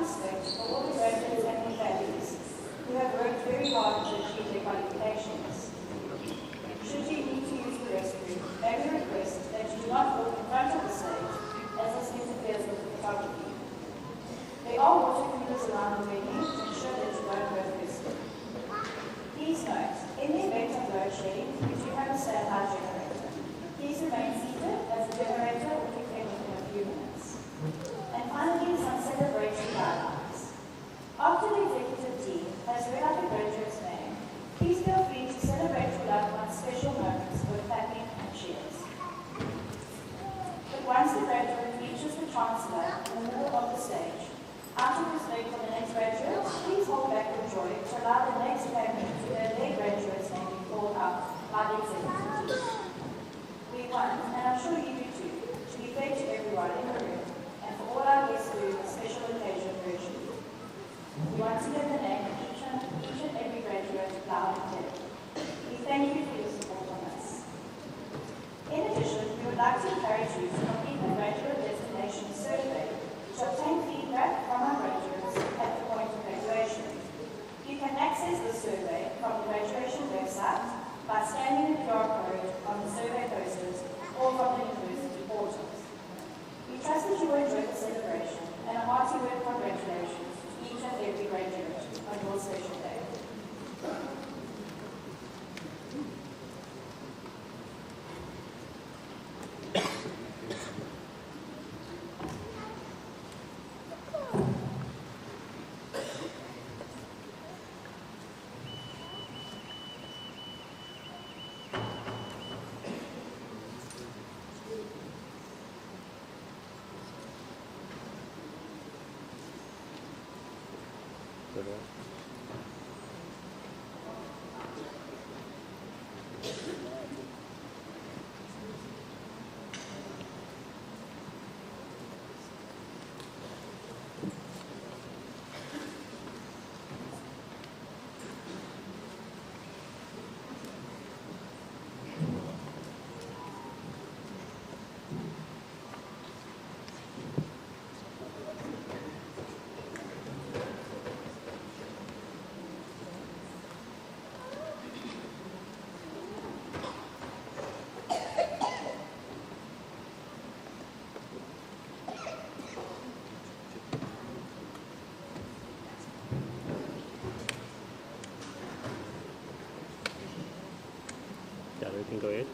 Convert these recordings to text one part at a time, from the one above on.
respect for all the graduates and their families who have worked very hard to achieve their qualifications. Should you need to use the restroom, may we request that you do not walk in front of the stage as this interferes with the photography. There are water coolers around the venue to ensure that you won't go thirsty. Please note, in the event of load shedding, you do have a standby generator. Please remain seated as the generator will be connected in a few minutes. And finally, some celebration guidelines. After the executive team has read out the graduate's name, please feel free to celebrate your loved one's special moments with clapping and cheers. But once the graduate reaches the chancellor in the middle of the stage, out of respect for the next graduate, please hold back your joy to allow the next family to hear their graduate's name be called out by the executive team. We want, and I'm sure you do too, to be fair to everyone in the room and for all our guests to a special occasion virtually. We want to hear the name of each and every graduate loud and clear. We thank you for your support on this. In addition, we would like to encourage you to complete the graduate destination survey to obtain feedback from our graduates at the point of graduation. You can access the survey from the graduation website by scanning the QR code on the survey posters or from the university portals. We trust that you will enjoy the celebration and a hearty word of congratulations to each and every graduate on your special day. We can go ahead.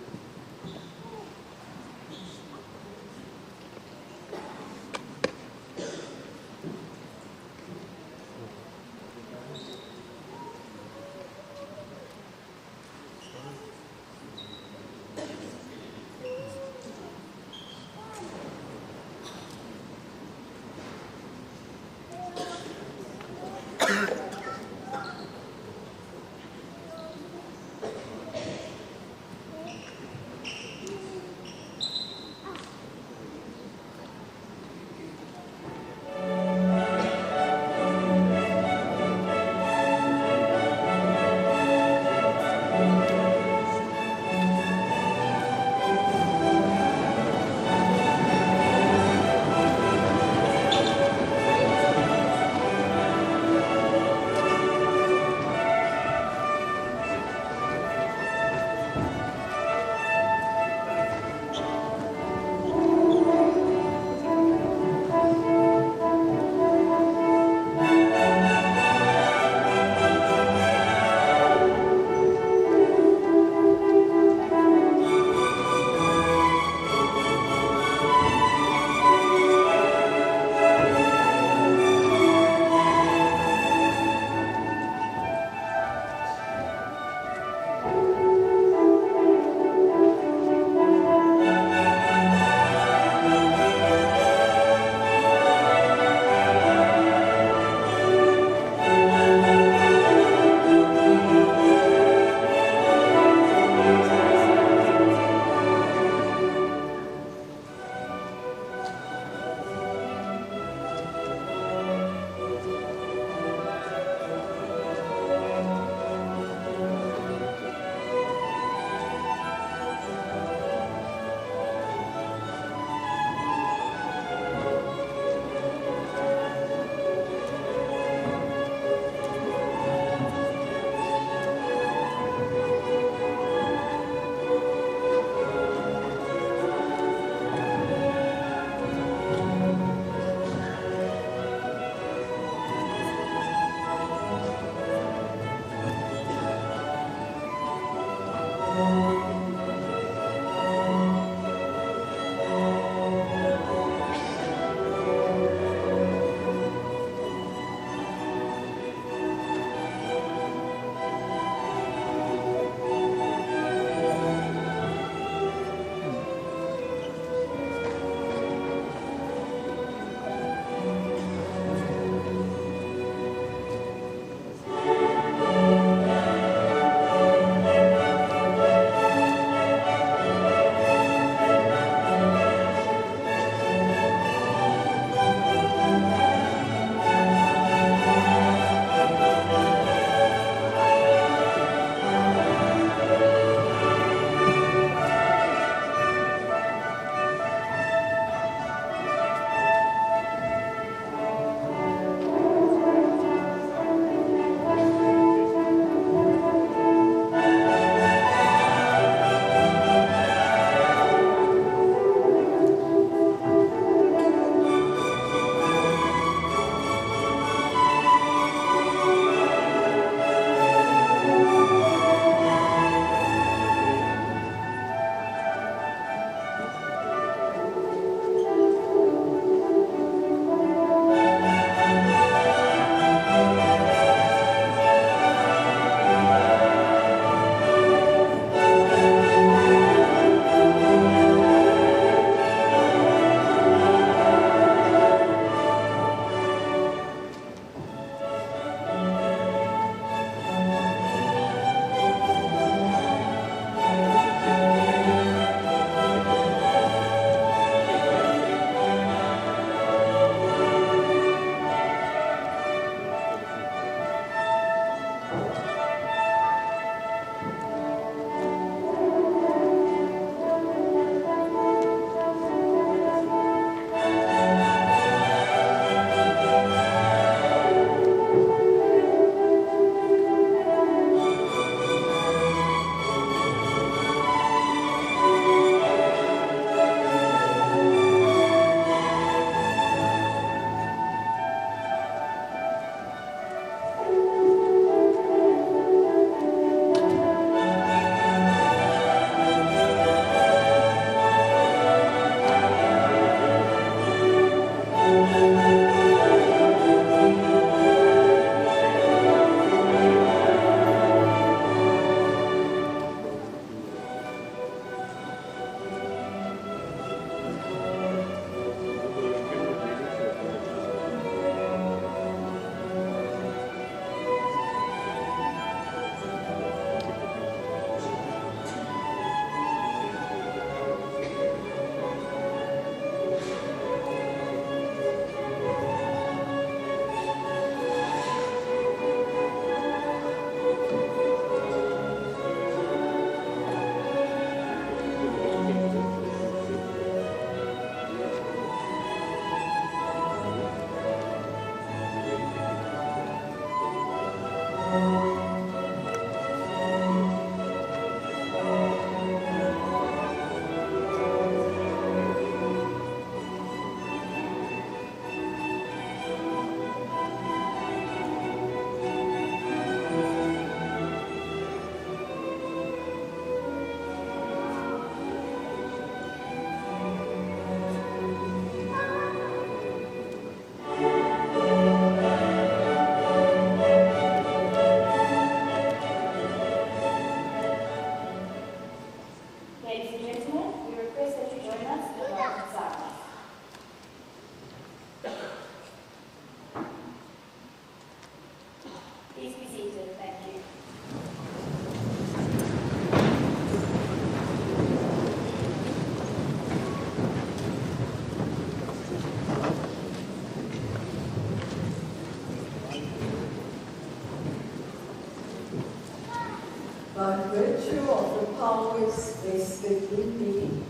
virtue of the powers vested in me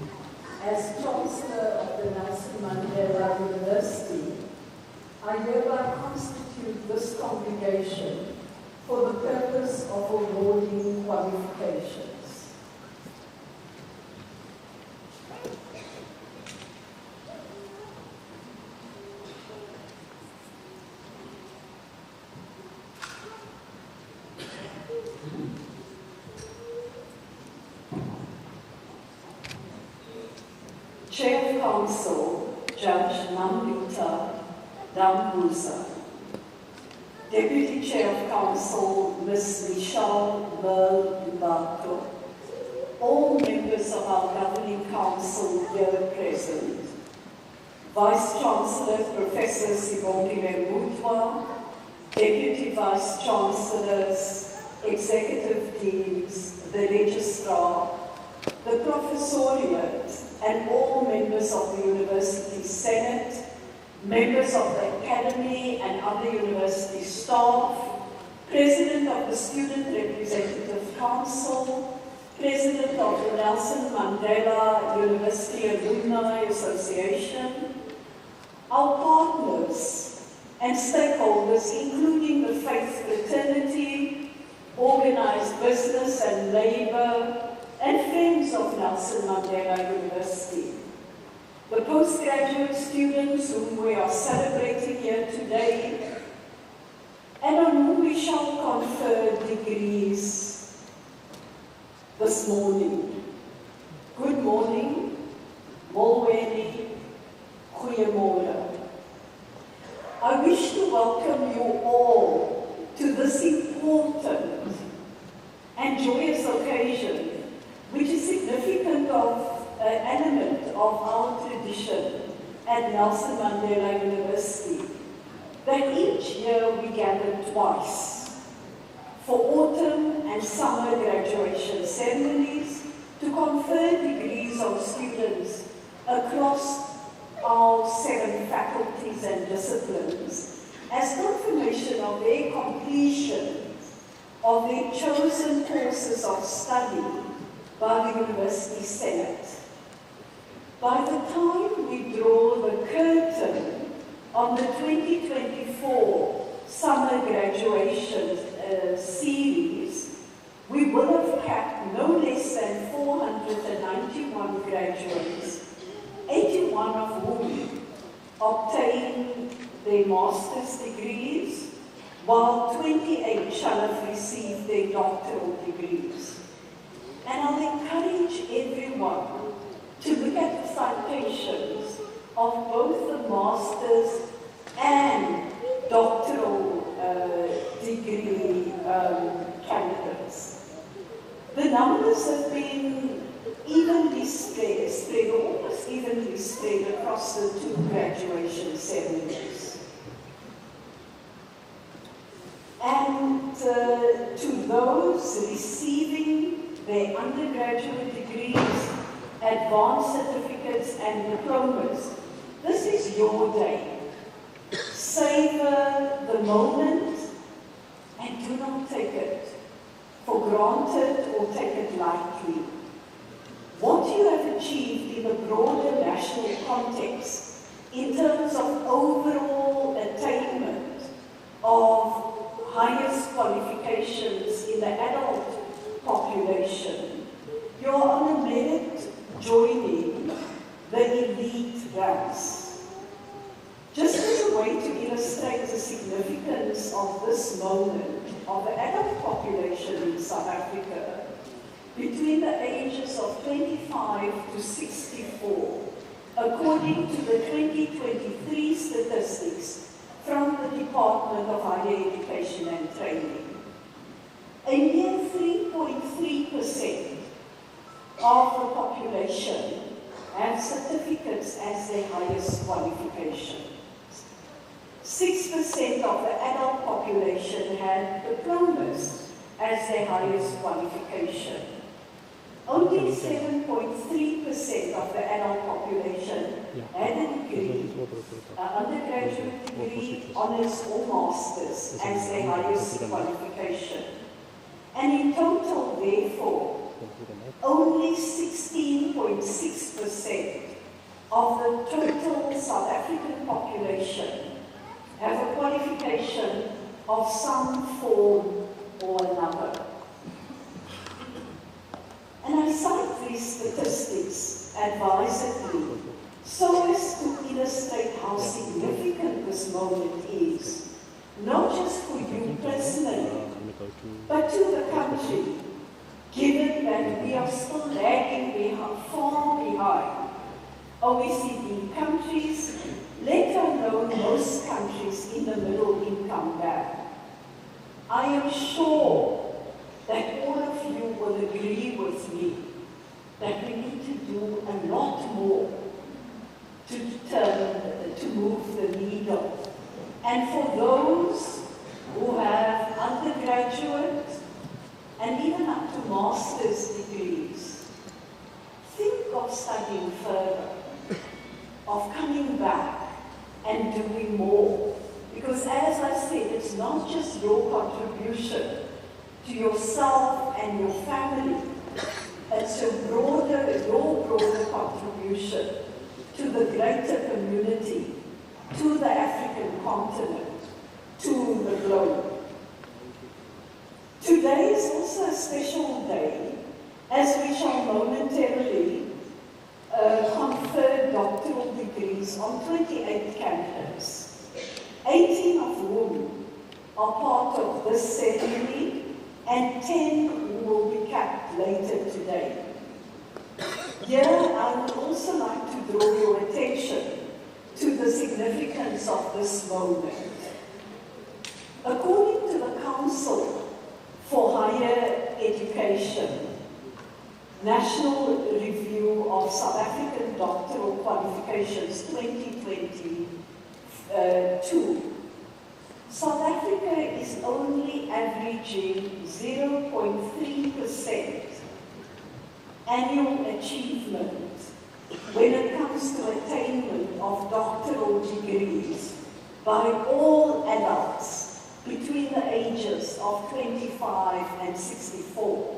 as Chancellor of the Nelson Mandela University, I hereby constitute this congregation for the purpose of awarding qualifications. Chair of Council, Judge Nambuta Dambuza. Deputy Chair of Council, Ms. Michelle Merle-Mbato. All members of our Governing Council here present. Vice-Chancellor, Professor Sibongile Mutwa, Deputy Vice-Chancellors, Executive Deans, the Registrar, the Professoriate, and all members of the University Senate, members of the Academy and other university staff, President of the Student Representative Council, President of the Nelson Mandela University Alumni Association, our partners and stakeholders, including the faith fraternity, organized business and labor, and friends of Nelson Mandela University. The postgraduate students whom we are celebrating here today, and on whom we shall confer degrees this morning. Good morning, Molweni, Goeiemorgen. I wish to welcome you all to this important and joyous occasion, which is significant of an element of our tradition at Nelson Mandela University, that each year we gather twice for autumn and summer graduation ceremonies to confer degrees on students across our 7 faculties and disciplines as confirmation of their completion of their chosen courses of study by the University Senate. By the time we draw the curtain on the 2024 summer graduation series, we will have capped no less than 491 graduates, 81 of whom obtained their master's degrees, while 28 shall have received their doctoral degrees. And I'll encourage everyone to look at the citations of both the master's and doctoral degree candidates. The numbers have been evenly spread, almost evenly spread across the 2 graduation ceremonies. And to those receiving their undergraduate degrees, advanced certificates and diplomas, this is your day. Savor the moment and do not take it for granted or take it lightly. What you have achieved in a broader national context in terms of overall attainment of highest qualifications in the adult population, you're on a merit joining the elite ranks. Just as a way to illustrate the significance of this moment of the adult population in South Africa, between the ages of 25 to 64, according to the 2023 statistics from the Department of Higher Education and Training, a mere 3.3% of the population have certificates as their highest qualification. 6% of the adult population had diplomas as their highest qualification. Only 7.3% of the adult population had a degree, undergraduate degree, honors or masters as their highest qualification. And in total, therefore, only 16.6% of the total South African population have a qualification of some form or another. And I cite these statistics advisedly so as to illustrate how significant this moment is, not just for you personally, but to the country, given that we are still lagging far behind OECD countries, let alone most countries in the middle income band. I am sure that all of you will agree with me that we need to do a lot more to move the needle. And for those who have undergraduate and even up to master's degrees, think of studying further, of coming back and doing more. Because as I said, it's not just your contribution to yourself and your family, it's your broader contribution to the greater community, to the African continent, to the globe. Today is also a special day, as we shall momentarily confer doctoral degrees on 28 candidates, 18 of whom are part of this ceremony, and 10 who will be capped later today. Here, I would also like to draw your attention to the significance of this moment. According to the Council for Higher Education, National Review of South African Doctoral Qualifications 2022, South Africa is only averaging 0.3% annual achievement when it comes to attainment of doctoral degrees by all adults between the ages of 25 and 64.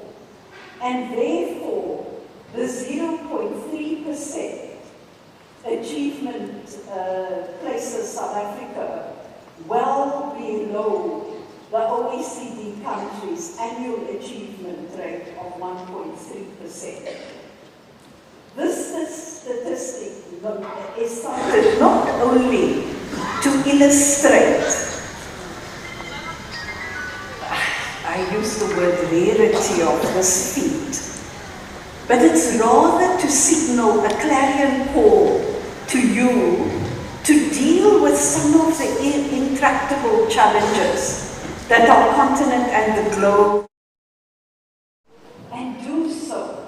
And therefore, the 0.3% achievement places South Africa well below the OECD countries' annual achievement rate of 1.3%. This statistic is cited not only to illustrate, I use the word rarity of this feat, but it's rather to signal a clarion call to you to deal with some of the intractable challenges that our continent and the globe, and do so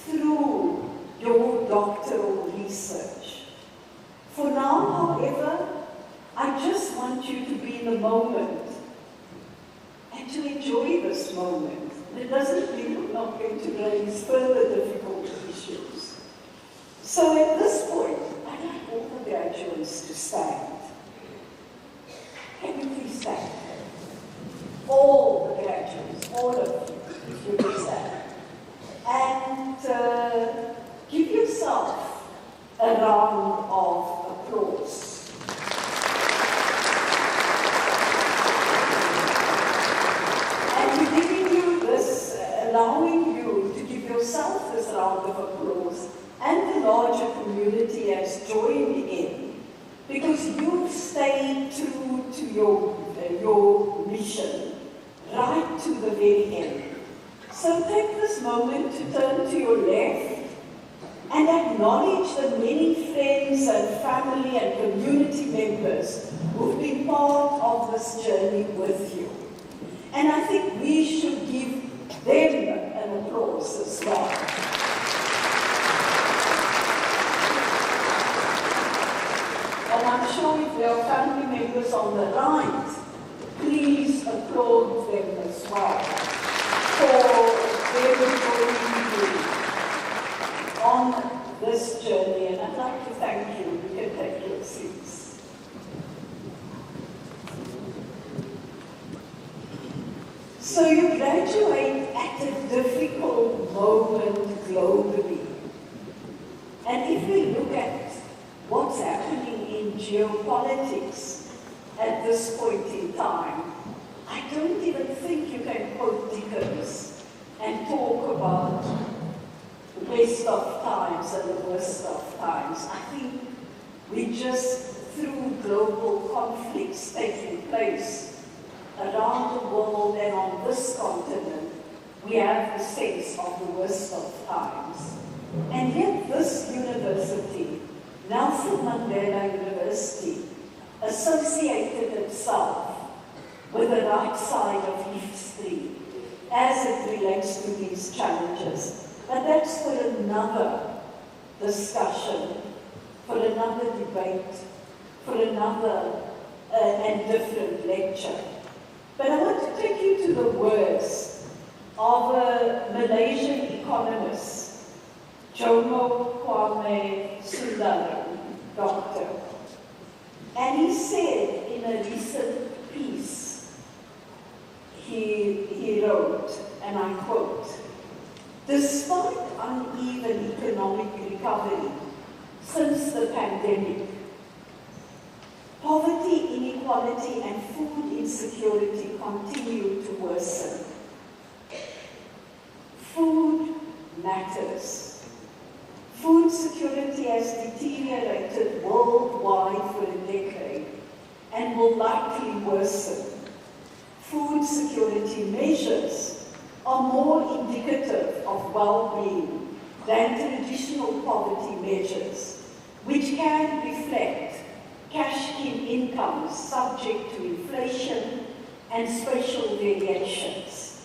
through your doctoral research. For now, however, I just want you to be in the moment and to enjoy this moment. It doesn't mean we're not going to raise further difficult issues. So at this point, I'd like all the graduates to stand. Can you please stand? All the graduates, all of you, if you will stand. And give yourself a round of applause. And we're giving you this, allowing you to give yourself this round of applause, and the larger community has joined in, because you've stayed true to your mission right to the very end. So take this moment to turn to your left and acknowledge the many friends and family and community members who've been part of this journey with you. And I think we should give them an applause as well. And I'm sure if there are family members on the right, please applaud them as well for their joining on this journey. And I'd like to thank you. You can take your seats. So you graduate at a difficult moment globally. And if we look at what's happening in geopolitics at this point in time, I don't even think you can quote Dickens and talk about the best of times and the worst of times. I think we just, through global conflicts taking place around the world and on this continent, we have a sense of the worst of times. And yet this university, Nelson Mandela University, associated itself with the right side of history as it relates to these challenges. But that's for another discussion, for another debate, for another and different lecture. But I want to take you to the words of a Malaysian economist, Jomo Kwame Sundaram, doctor. And he said in a recent piece, he wrote, and I quote, "Despite uneven economic recovery since the pandemic, poverty, inequality, and food insecurity continue to worsen. Food matters. Food security has deteriorated worldwide for a decade and will likely worsen. Food security measures are more indicative of well-being than traditional poverty measures, which can reflect cash-in incomes subject to inflation and spatial variations.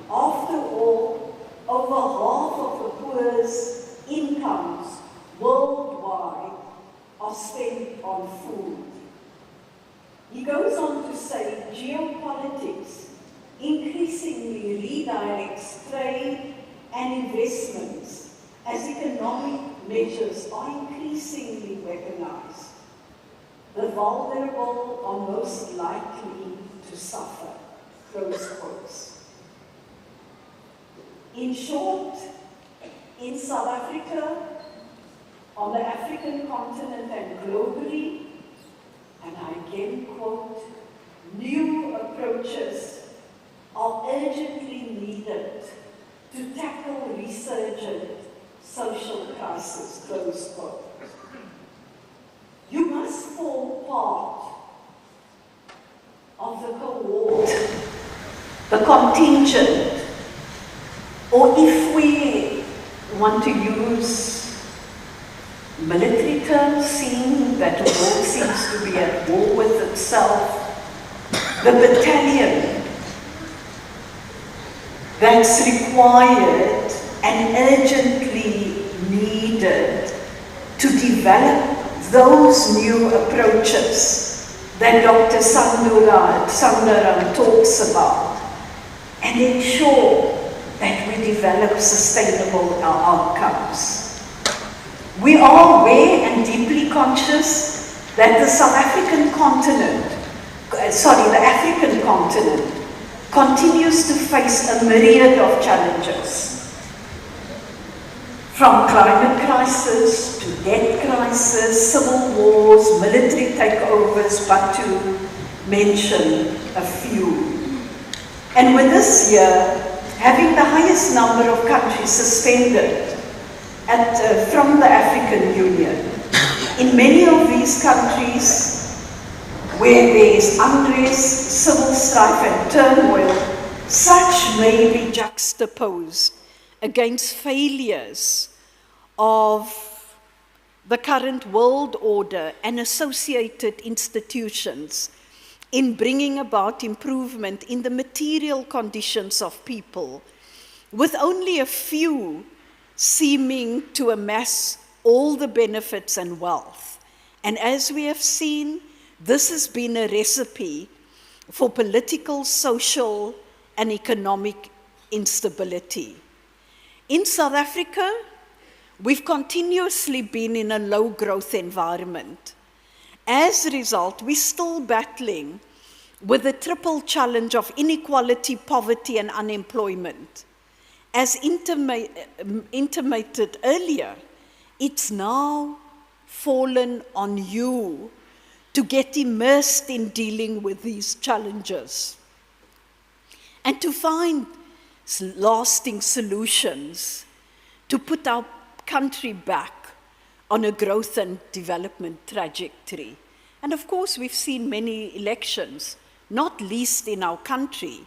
After all, over half of the poor's incomes worldwide are spent on food." He goes on to say, geopolitics increasingly redirects trade and investments as economic measures are increasingly weaponized. The vulnerable are most likely to suffer, close quotes. In short, in South Africa, on the African continent and globally, and I again quote, new approaches are urgently needed to tackle resurgent social crisis, close quote. You must form part of the cohort, the contingent, or if we want to use military terms, seeing that the world seems to be at war with itself, the battalion that's required and urgently needed to develop those new approaches that Dr. Sundaram talks about and ensure that we develop sustainable outcomes. We are aware and deeply conscious that the African continent continues to face a myriad of challenges. From climate crisis to debt crisis, civil wars, military takeovers, but to mention a few. And with this year having the highest number of countries suspended from the African Union, in many of these countries where there is unrest, civil strife and turmoil, such may be juxtaposed against failures of the current world order and associated institutions in bringing about improvement in the material conditions of people, with only a few seeming to amass all the benefits and wealth. And as we have seen, this has been a recipe for political, social, and economic instability. In South Africa, we've continuously been in a low growth environment. As a result, we're still battling with the triple challenge of inequality, poverty, and unemployment. As intimated earlier, it's now fallen on you to get immersed in dealing with these challenges and to find lasting solutions to put our country back on a growth and development trajectory. And of course, we've seen many elections, not least in our country.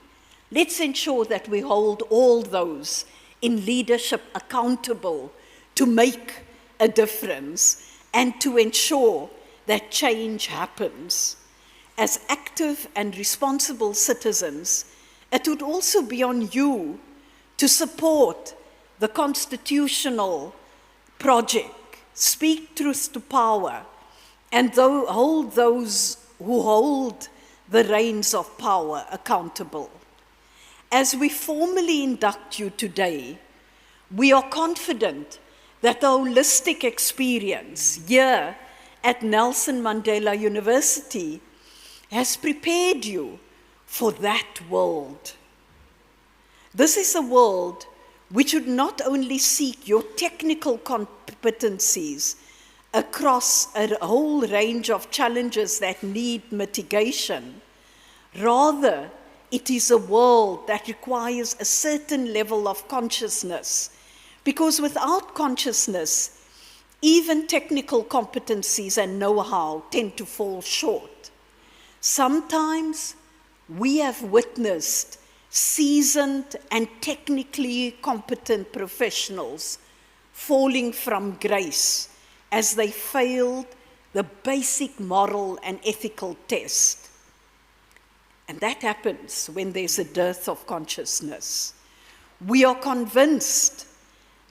Let's ensure that we hold all those in leadership accountable to make a difference and to ensure that change happens. As active and responsible citizens, it would also be on you to support the constitutional project, speak truth to power, and hold those who hold the reins of power accountable. As we formally induct you today, we are confident that the holistic experience here at Nelson Mandela University has prepared you for that world. This is a world which would not only seek your technical competencies across a whole range of challenges that need mitigation. Rather, it is a world that requires a certain level of consciousness, because without consciousness, even technical competencies and know-how tend to fall short. Sometimes we have witnessed seasoned and technically competent professionals falling from grace as they failed the basic moral and ethical test. And that happens when there's a dearth of consciousness. We are convinced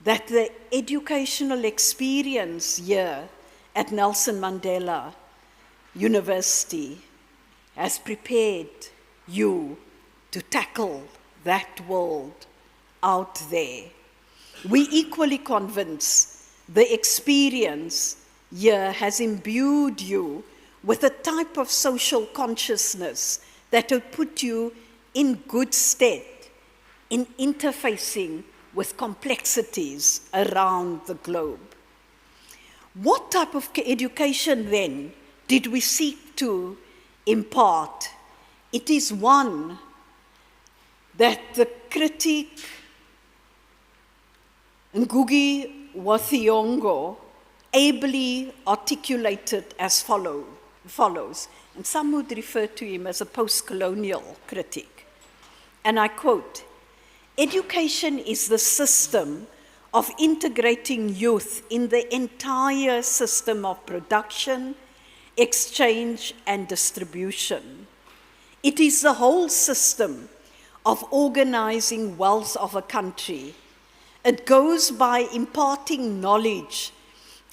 that the educational experience here at Nelson Mandela University has prepared you to tackle that world out there. We equally convinced the experience here has imbued you with a type of social consciousness that will put you in good stead in interfacing with complexities around the globe. What type of education then did we seek to impart? It is one that the critic Gqeberha ably articulated as follows, and some would refer to him as a post-colonial critic. And I quote, "Education is the system of integrating youth in the entire system of production, exchange, and distribution. It is the whole system of organizing wealth of a country. It goes by imparting knowledge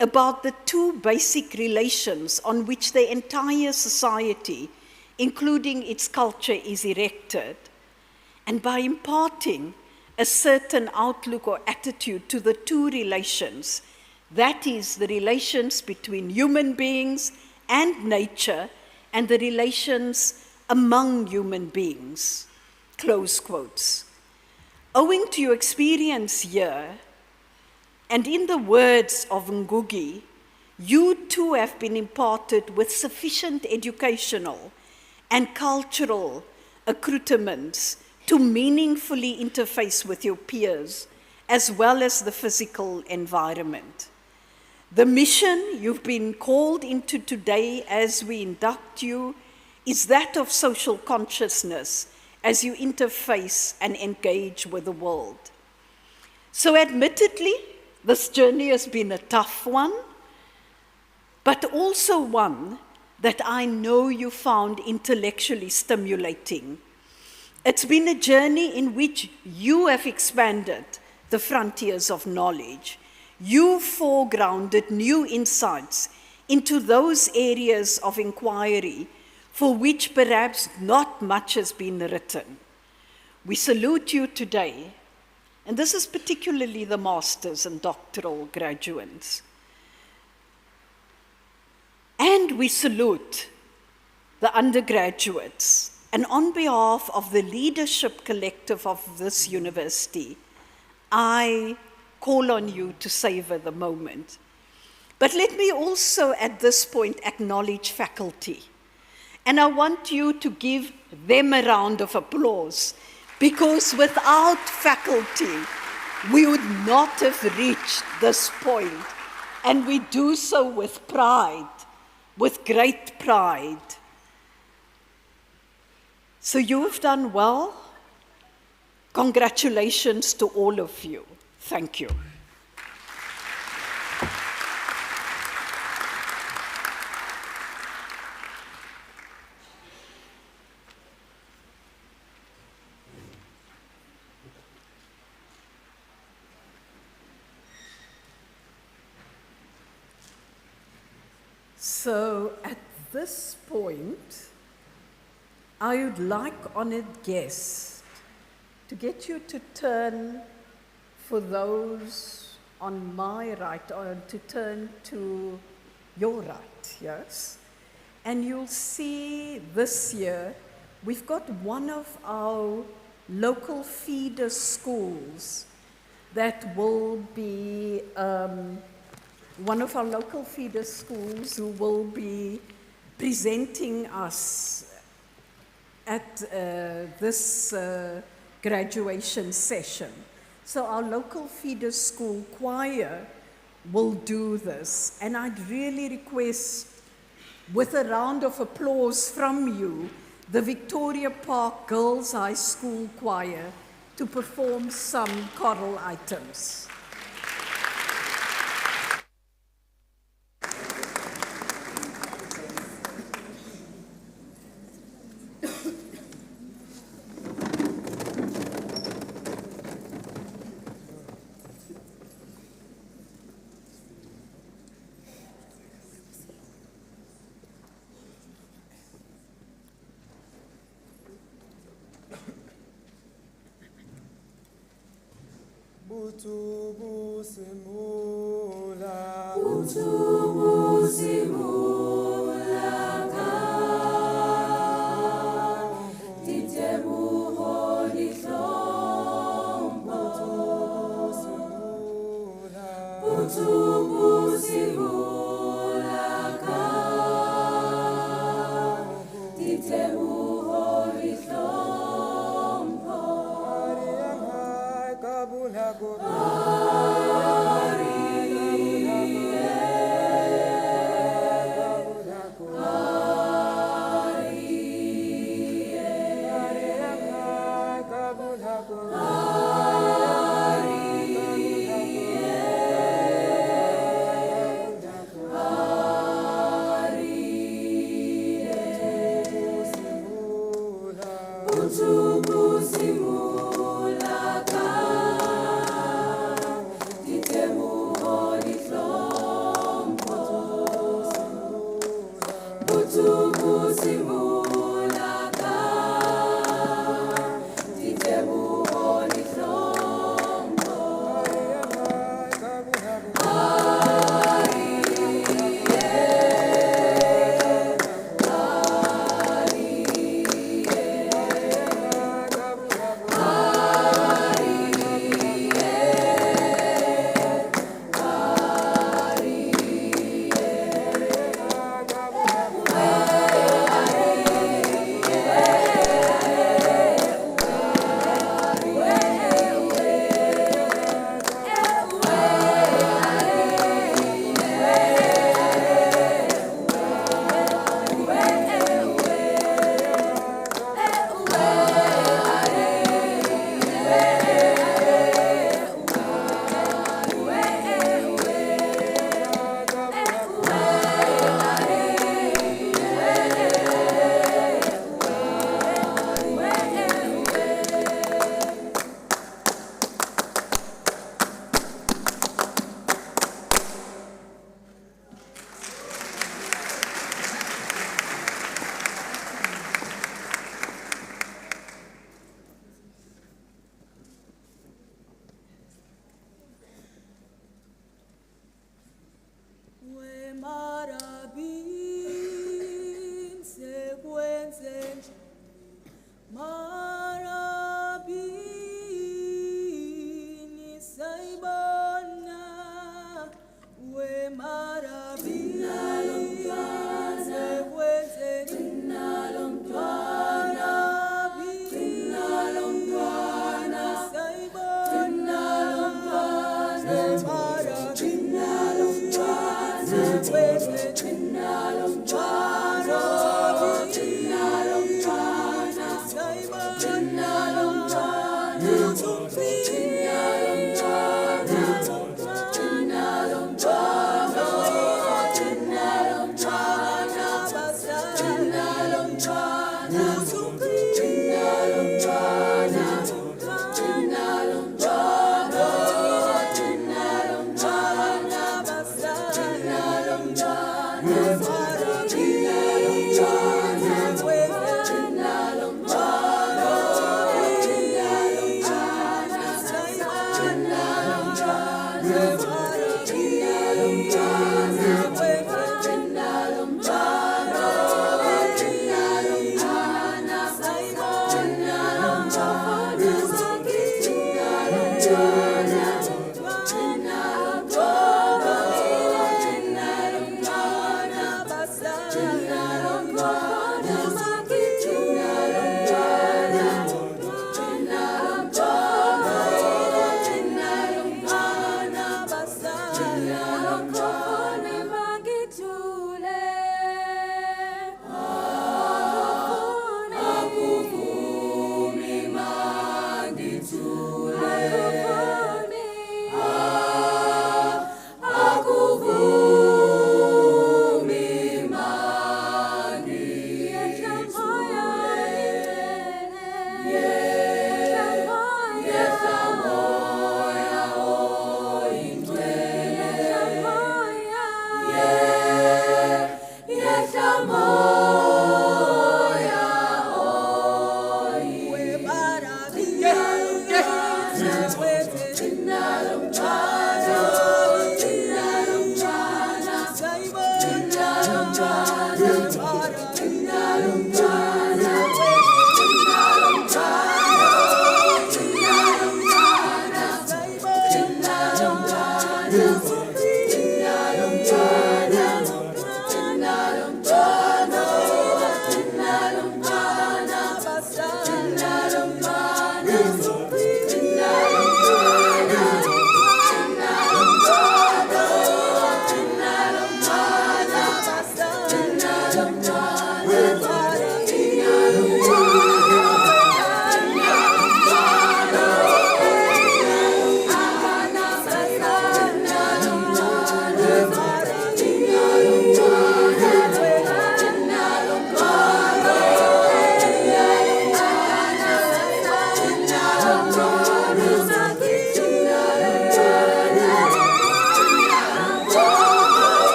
about the two basic relations on which the entire society, including its culture, is erected, and by imparting a certain outlook or attitude to the two relations, that is, the relations between human beings and nature, and the relations among human beings." Close quotes. Owing to your experience here, and in the words of Ngugi, you too have been imparted with sufficient educational and cultural accoutrements to meaningfully interface with your peers, as well as the physical environment. The mission you've been called into today as we induct you is that of social consciousness as you interface and engage with the world. So admittedly, this journey has been a tough one, but also one that I know you found intellectually stimulating. It's been a journey in which you have expanded the frontiers of knowledge. You foregrounded new insights into those areas of inquiry for which perhaps not much has been written. We salute you today, and this is particularly the master's and doctoral graduates. And we salute the undergraduates And on behalf of the leadership collective of this university, I call on you to savor the moment. But let me also at this point acknowledge faculty. And I want you to give them a round of applause, because without faculty, we would not have reached this point. And we do so with pride, with great pride. So you've done well. Congratulations to all of you. Thank you. So at this point, I would like honored guests to get you to turn, for those on my right, or to turn to your right, yes? And you'll see this year, we've got one of our local feeder schools that will be one of our local feeder schools who will be presenting us at this graduation session. So our local feeder school choir will do this. And I'd really request, with a round of applause from you, the Victoria Park Girls High School choir to perform some choral items.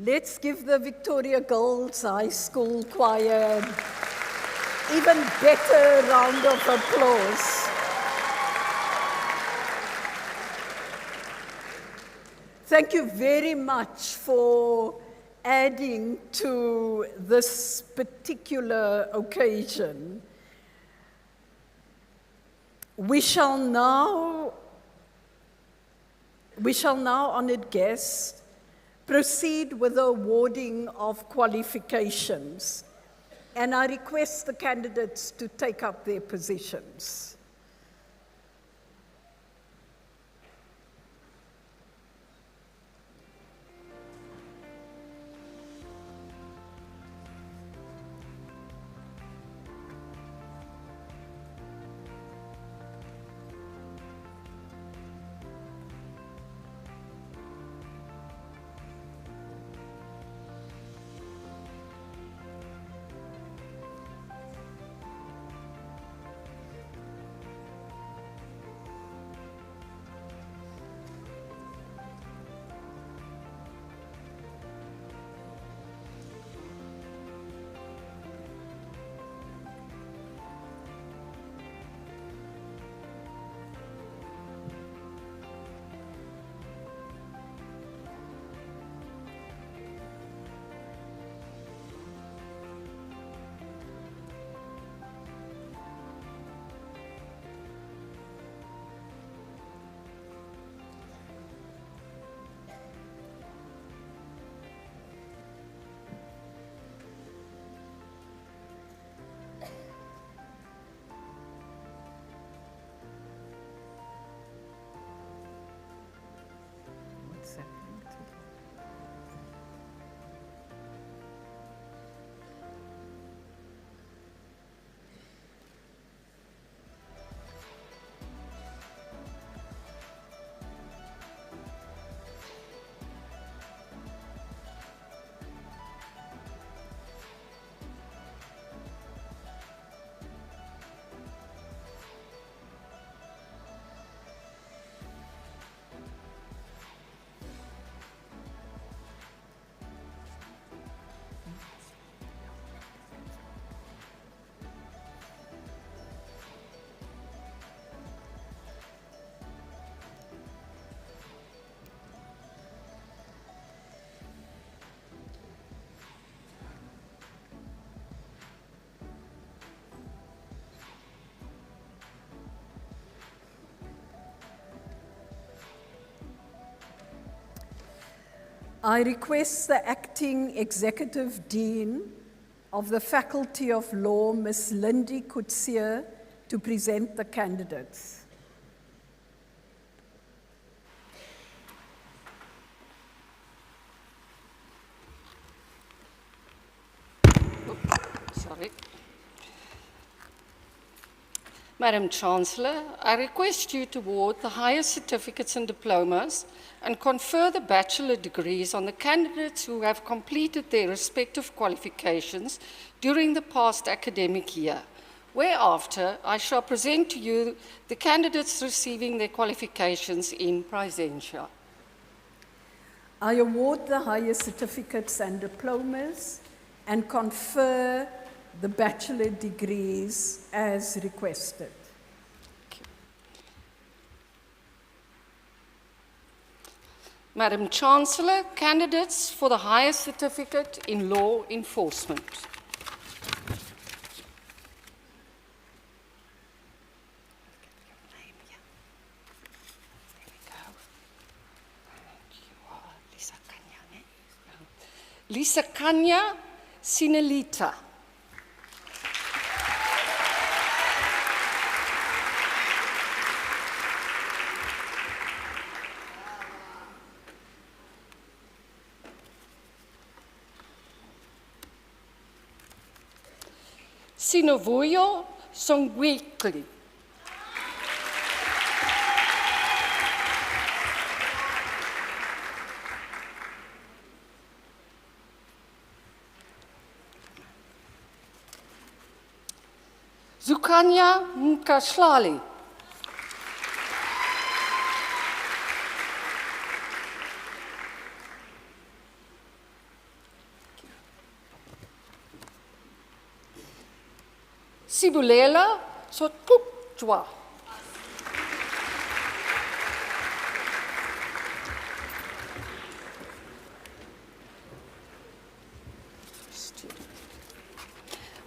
Let's give the Victoria Girls High School Choir an even better round of applause. Thank you very much for adding to this particular occasion. We shall now, honored guests, proceed with the awarding of qualifications, and I request the candidates to take up their positions. I request the Acting Executive Dean of the Faculty of Law, Ms. Lindy Coetzee, to present the candidates. Sorry. Madam Chancellor, I request you to award the highest certificates and diplomas and confer the bachelor degrees on the candidates who have completed their respective qualifications during the past academic year. Whereafter, I shall present to you the candidates receiving their qualifications in Presentia. I award the highest certificates and diplomas and confer the bachelor degrees as requested. Madam Chancellor, candidates for the highest certificate in law enforcement. Lisa Kanya Sinelita. Sinovuyo Songwekli. Zukanya Mkashlali. Sibulela Sotkupjwa.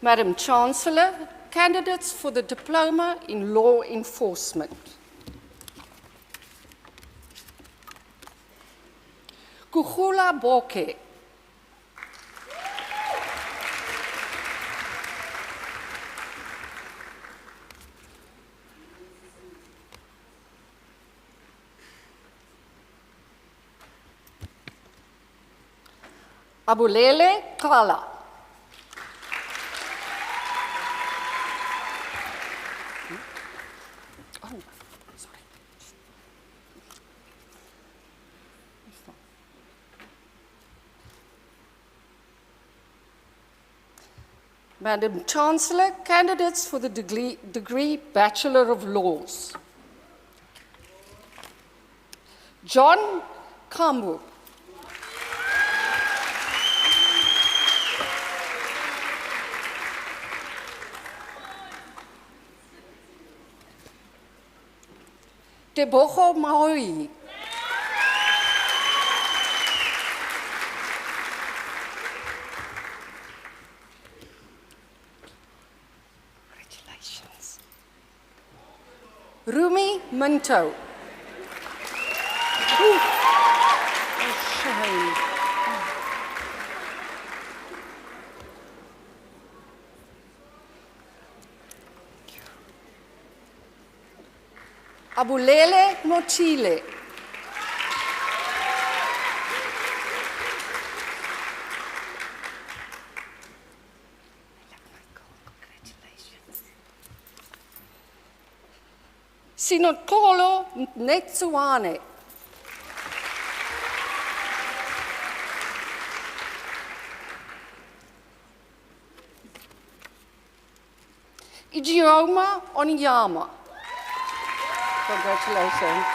Madam Chancellor, candidates for the Diploma in Law Enforcement. Gqeberha Boke. Abulele Kala. Madam Chancellor, candidates for the degree Bachelor of Laws. John Kambu. Gqeberha Maui. Congratulations. Rumi Minto. Oh, shame. Abulele Mochile. Sinotolo Netsuane. Ijeoma Onyama. Congratulations.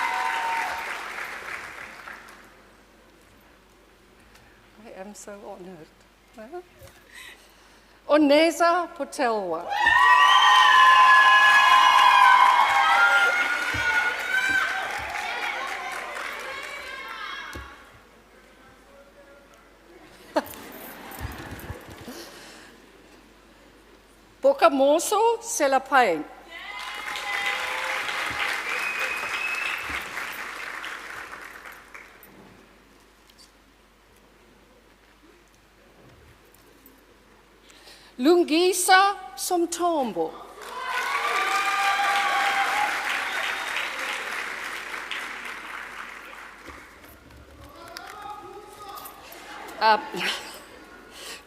I am so honored. Oneza Potelwa. Bokamoso Selapain. Lungisa Somtombo.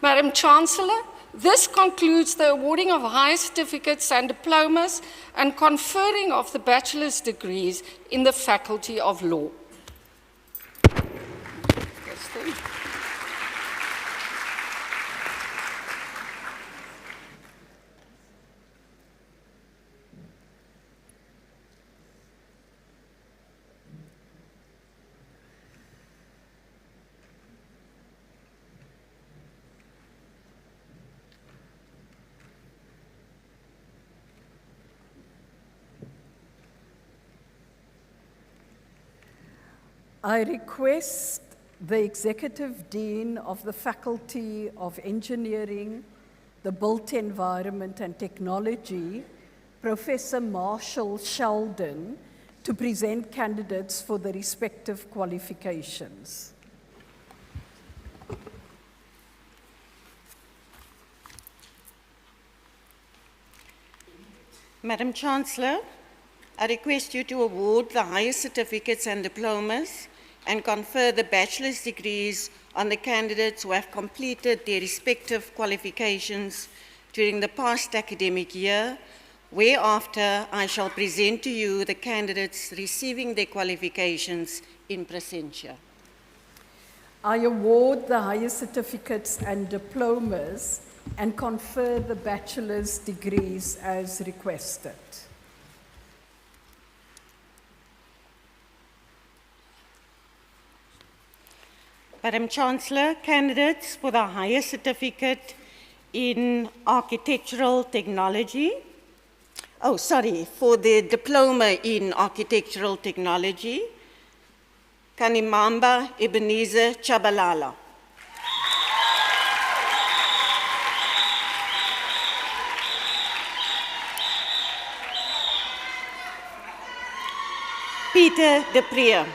Madam Chancellor, this concludes the awarding of higher certificates and diplomas and conferring of the bachelor's degrees in the Faculty of Law. I request the Executive Dean of the Faculty of Engineering, the Built Environment and Technology, Professor Marshall Sheldon, to present candidates for the respective qualifications. Madam Chancellor, I request you to award the highest certificates and diplomas and confer the bachelor's degrees on the candidates who have completed their respective qualifications during the past academic year, whereafter I shall present to you the candidates receiving their qualifications in presentia. I award the highest certificates and diplomas and confer the bachelor's degrees as requested. Madam Chancellor, candidates for the highest certificate in architectural technology. Oh, sorry, for the diploma in architectural technology, Kanimamba Ebenezer Chabalala. Peter de Prier.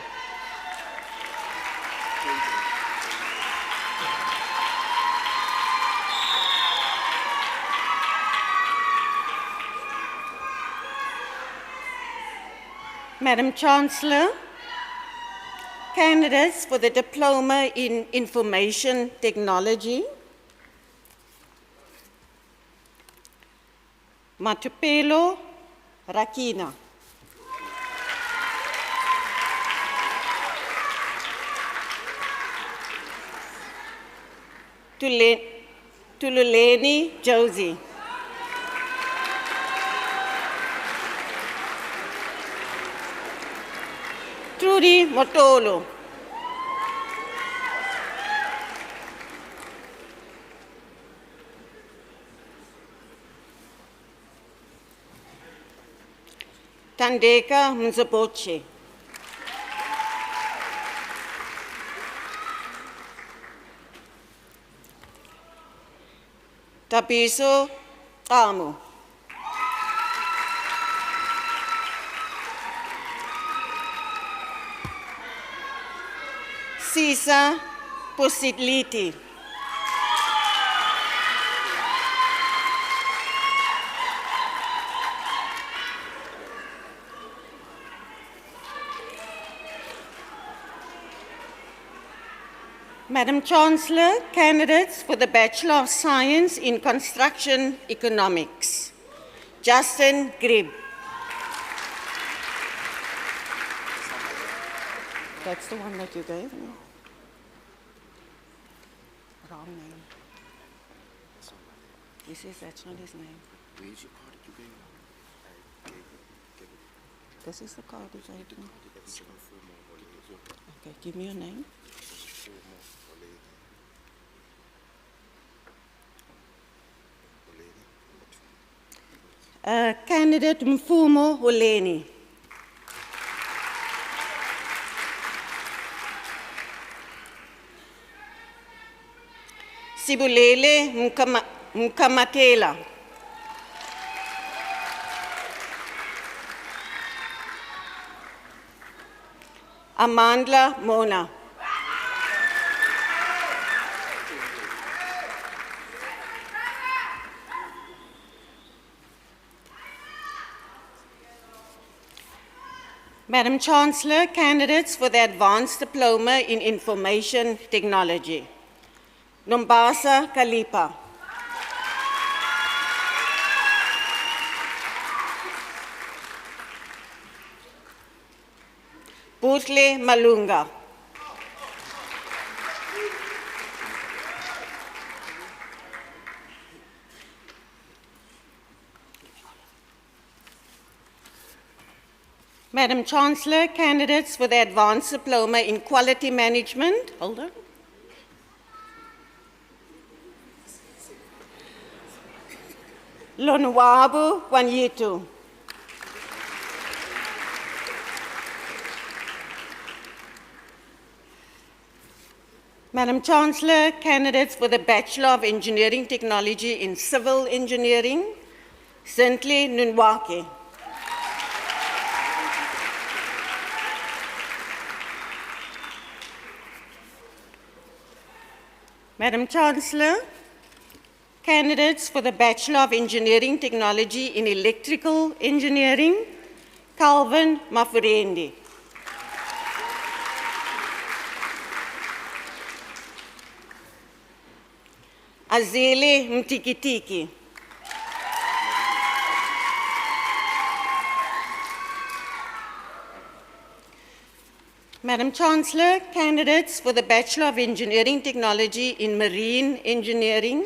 Madam Chancellor, candidates for the Diploma in Information Technology, Matupelo Rakina. Tululeni Josie. Trudy Motolo. Tandeka Mzaboche. Tapiso Tamu. Sisa Positliti. Madam Chancellor, candidates for the Bachelor of Science in Construction Economics, Justin Gqeberha. That's the one that you gave me. Wrong name. He says that's not his name. Where's your card that you gave me? This is the card he gave me. Okay, give me your name. Candidate Mfumo Holeni. Sibulele Mkamatela. Amandla Mona. Madam Chancellor, candidates for the Advanced Diploma in Information Technology, Nombasa Kalipa. Butle Malunga. Madam Chancellor, candidates for the Advanced Diploma in Quality Management, hold on. Lonwabu Wanyitu. Madam Chancellor, candidates for the Bachelor of Engineering Technology in Civil Engineering, Zintle Nunwake. Madam Chancellor, candidates for the Bachelor of Engineering Technology in Electrical Engineering, Calvin Mafurendi. Azele Mtikitiki. Madam Chancellor, candidates for the Bachelor of Engineering Technology in Marine Engineering,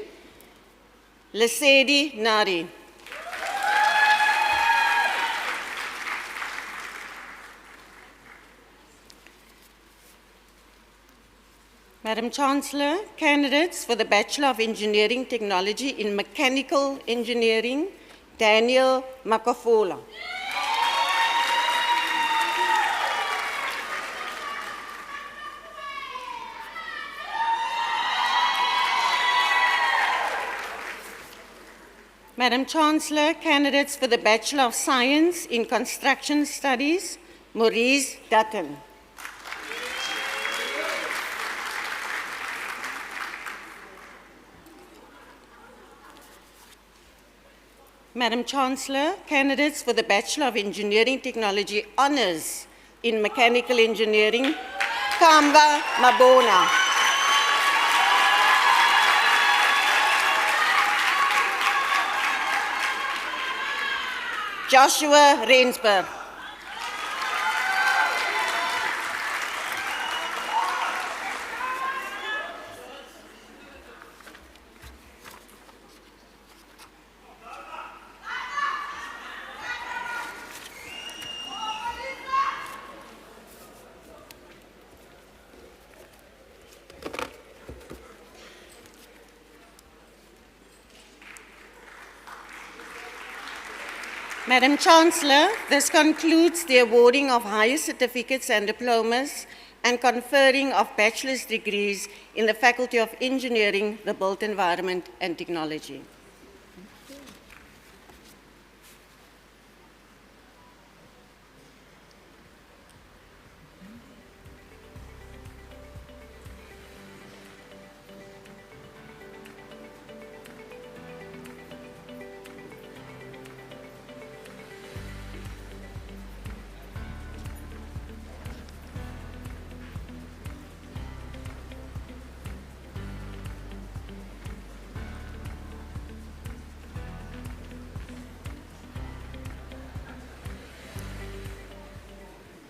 Lesedi Nari. Madam Chancellor, candidates for the Bachelor of Engineering Technology in Mechanical Engineering, Daniel Makafola. Madam Chancellor, candidates for the Bachelor of Science in Construction Studies, Maurice Dutton. Madam Chancellor, candidates for the Bachelor of Engineering Technology Honours in Mechanical Engineering, Kamba Mabona. Joshua Rainsberg. Madam Chancellor, this concludes the awarding of higher certificates and diplomas and conferring of bachelor's degrees in the Faculty of Engineering, the Built Environment and Technology.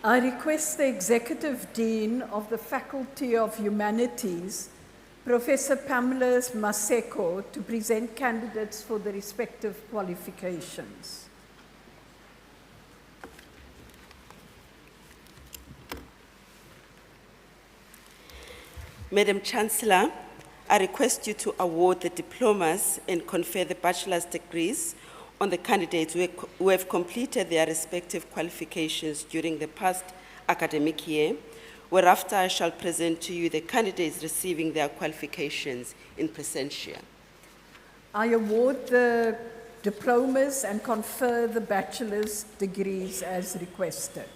I request the Executive Dean of the Faculty of Humanities, Professor Pamela Maseko, to present candidates for the respective qualifications. Madam Chancellor, I request you to award the diplomas and confer the bachelor's degrees on the candidates who have completed their respective qualifications during the past academic year, whereafter I shall present to you the candidates receiving their qualifications in presentia. I award the diplomas and confer the bachelor's degrees as requested.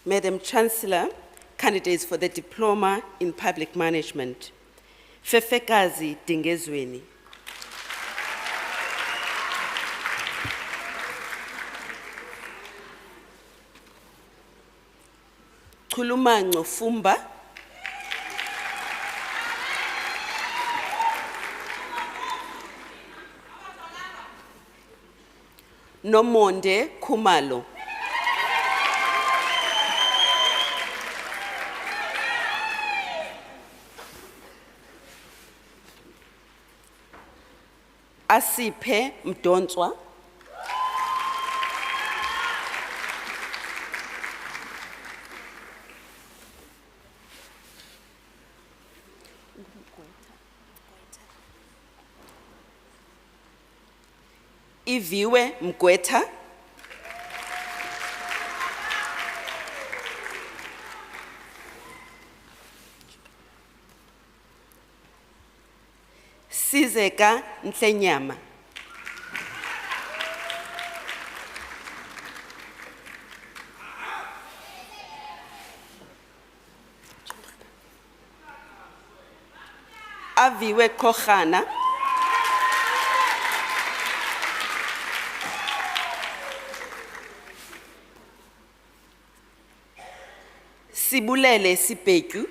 Madam Chancellor, candidates for the diploma in public management. Fefekazi Dingezweni. Chulumango Fumba. Nomonde Kumalo. Asiphe Mdonswa. Iviwe Mgwetha. Sizeka Ntlenyama. Aviwe Kochana. Sibulele Sipeku.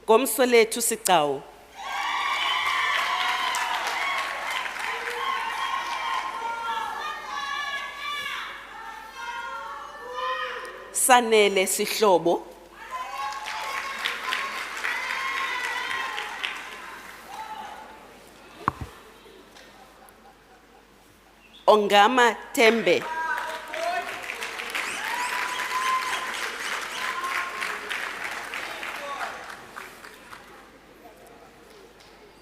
Gomsolethu Sigcawu. Sanele Sihlobo. Ongama Tembe,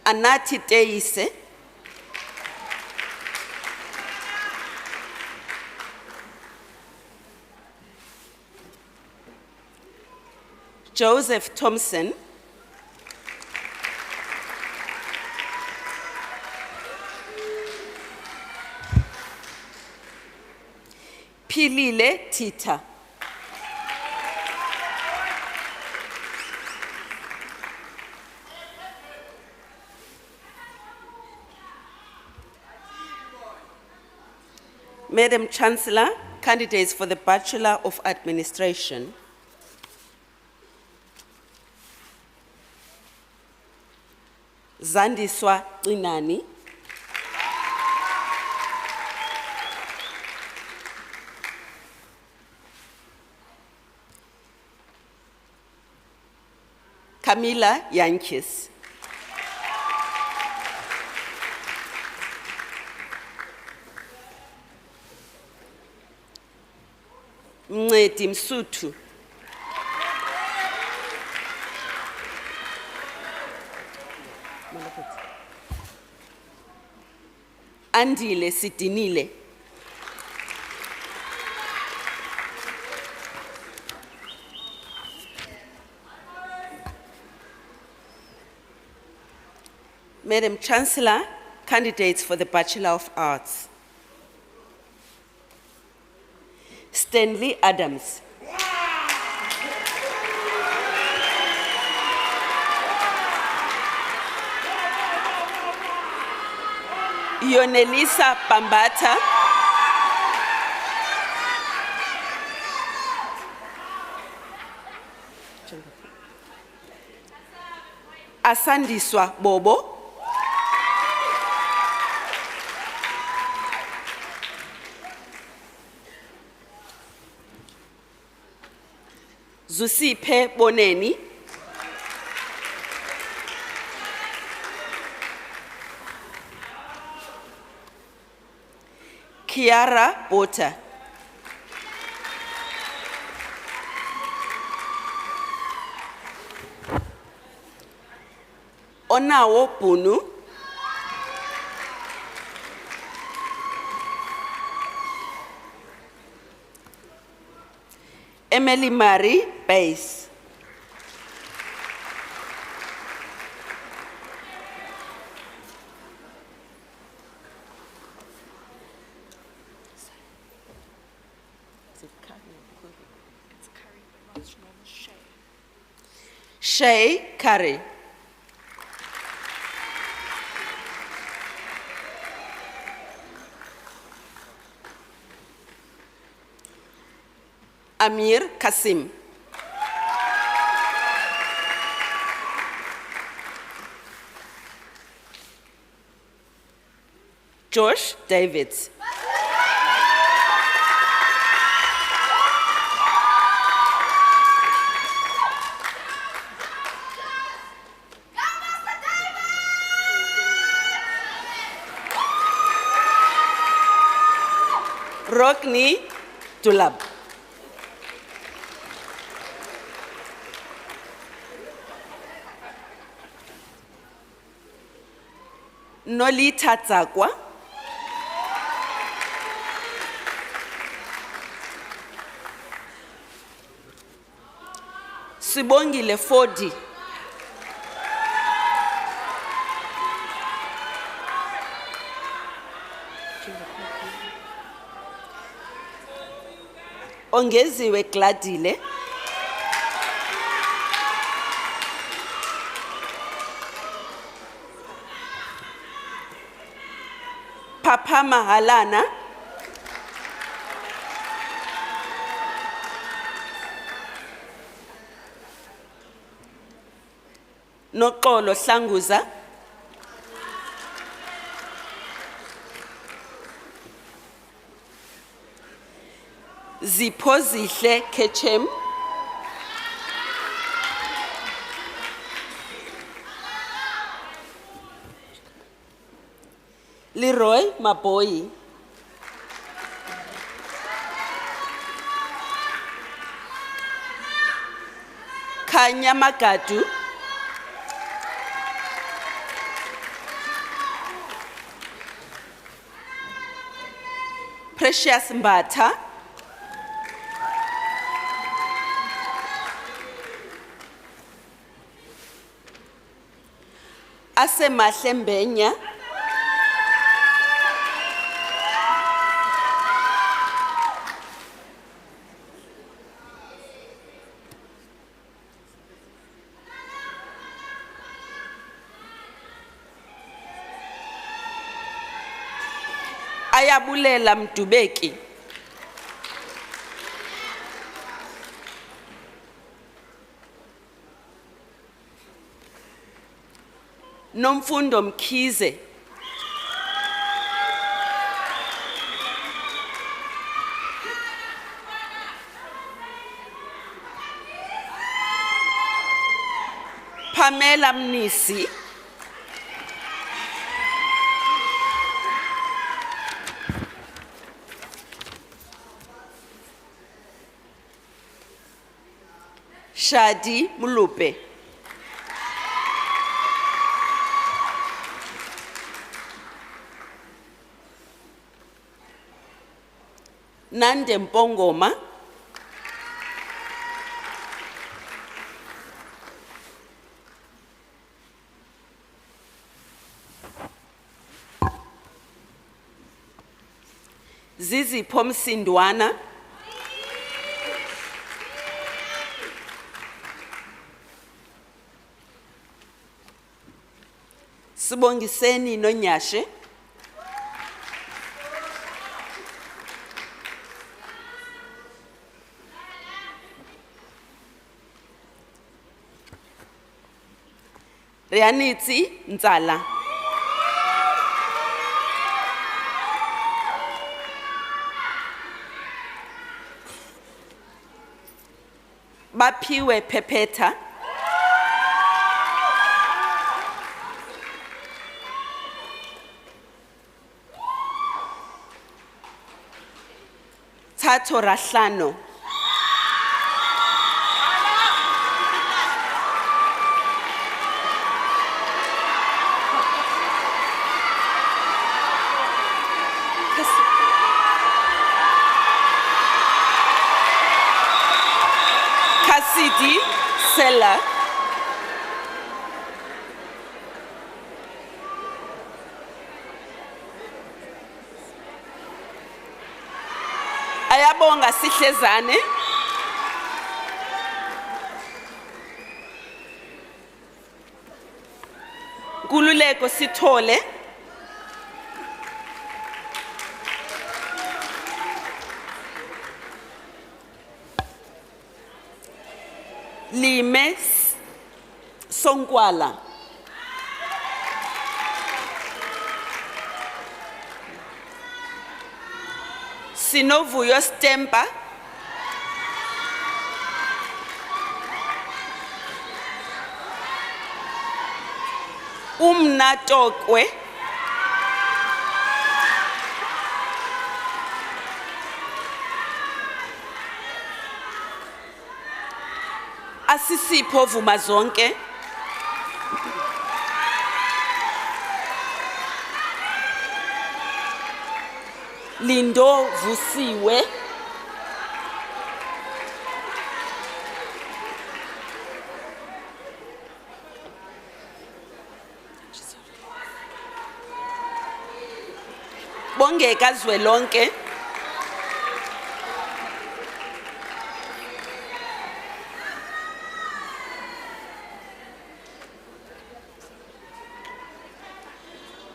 Anati Teise, Joseph Thompson, Pilile Tita, Madam Chancellor, candidates for the Bachelor of Administration. Zandiswa Inani, Camilla Yankis, Mncedi Msuthu, Andile Sidinile, Madam Chancellor, candidates for the Bachelor of Arts. Stanley Adams, Yonelisa Pambata, Asandiswa Bobo, Zusiphe Boneni, Kiara Bota, Onawo Bunu, Emily Marie Bass, Shay Curry, Amir Kasim, Josh Davids, Rockney Dulab, Nolita Tsakwa, Sibongile Fodi, Ongeziwe Gladile, Papa Mahalana, Noxolo Hlanguza, Ziphozihle Kechem, Leroy Maboyi, Khanya Magadu, Precious Mbatha, Asemahle Mbenya, Ayabulela Mdubeki, Nomfundo Mkhize, Pamela Mnisi, Shadi Mulupe, Nande Mpongoma, Zizi Pomsindwana, Sibongiseni Nonyashe, Reanitsi Nzala, Baphiwe Phephetha, Thato Rahlano, Kasidi Sela, Ayabonga Sihlezane, Kululeko Sithole, Lime Songwala, Sinovuyo Stempa, Umnatokwe, Asisipho Vumazonke, Lindo Vusiwe, Bongeka Zwelonke,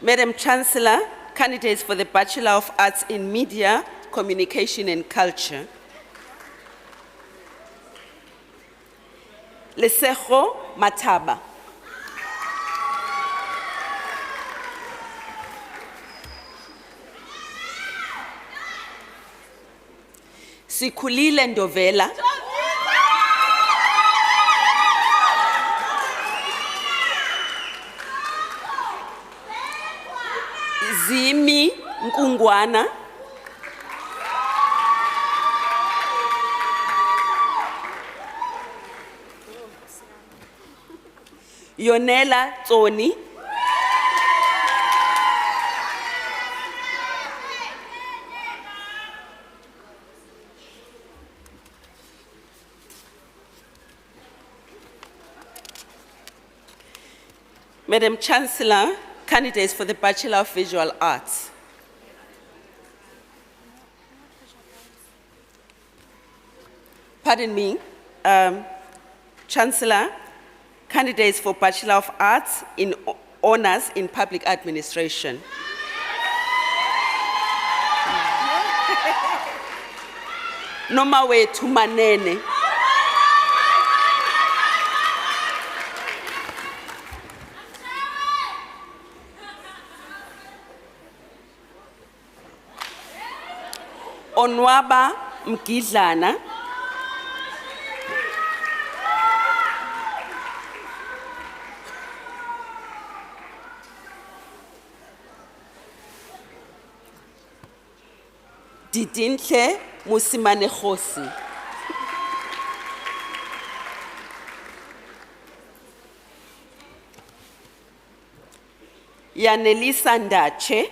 Madam Chancellor, candidates for the Bachelor of Arts in Media, Communication and Culture. Lesego Mataba. Sikhulile Ndovela. Zimi Nkungwana, Yonela Tsoni, Madam Chancellor, candidates for the Bachelor of Visual Arts. Pardon me, Chancellor, candidates for Bachelor of Arts in Honours in Public Administration. Nomawe Tumanene. Onwaba Mgidlana. Didintle Musimane Khosi. Yanelisa Ndache.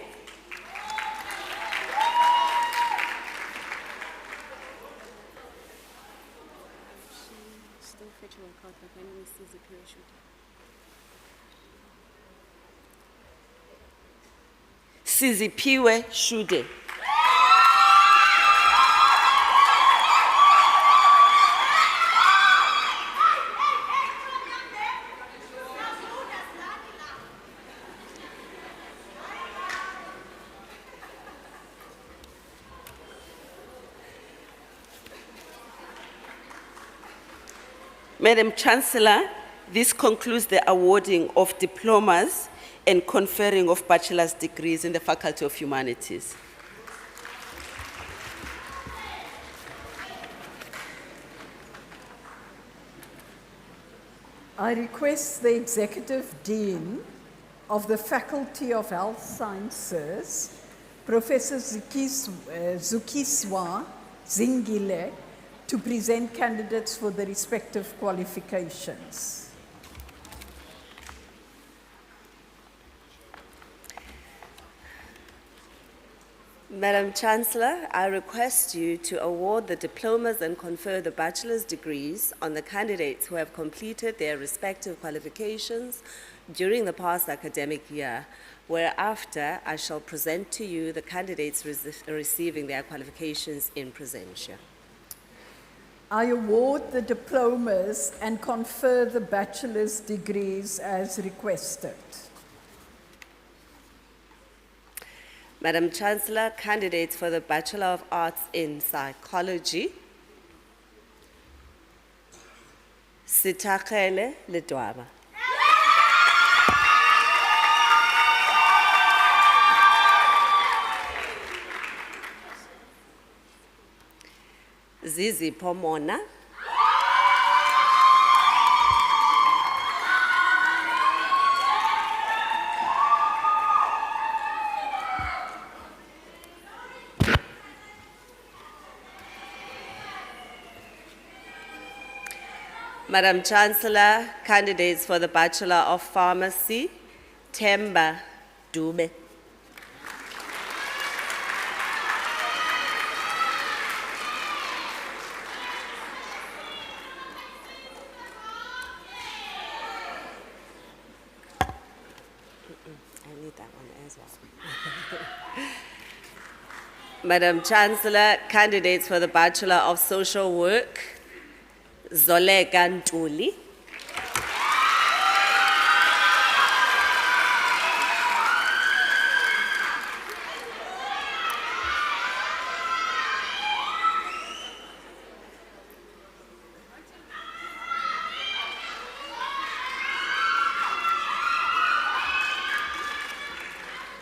Sizipiwe Shude. Madam Chancellor, this concludes the awarding of diplomas and conferring of bachelor's degrees in the Faculty of Humanities. I request the Executive Dean of the Faculty of Health Sciences, Professor Zukiswa Zingile, to present candidates for the respective qualifications. Madam Chancellor, I request you to award the diplomas and confer the bachelor's degrees on the candidates who have completed their respective qualifications during the past academic year, whereafter I shall present to you the candidates receiving their qualifications in presentia. I award the diplomas and confer the bachelor's degrees as requested. Madam Chancellor, candidates for the Bachelor of Arts in Psychology, Sitakele Ledwaba. Zizi Pomona. Madam Chancellor, candidates for the Bachelor of Pharmacy, Temba Dube. I need that one as well. Madam Chancellor, candidates for the Bachelor of Social Work, Zolega Ntuli.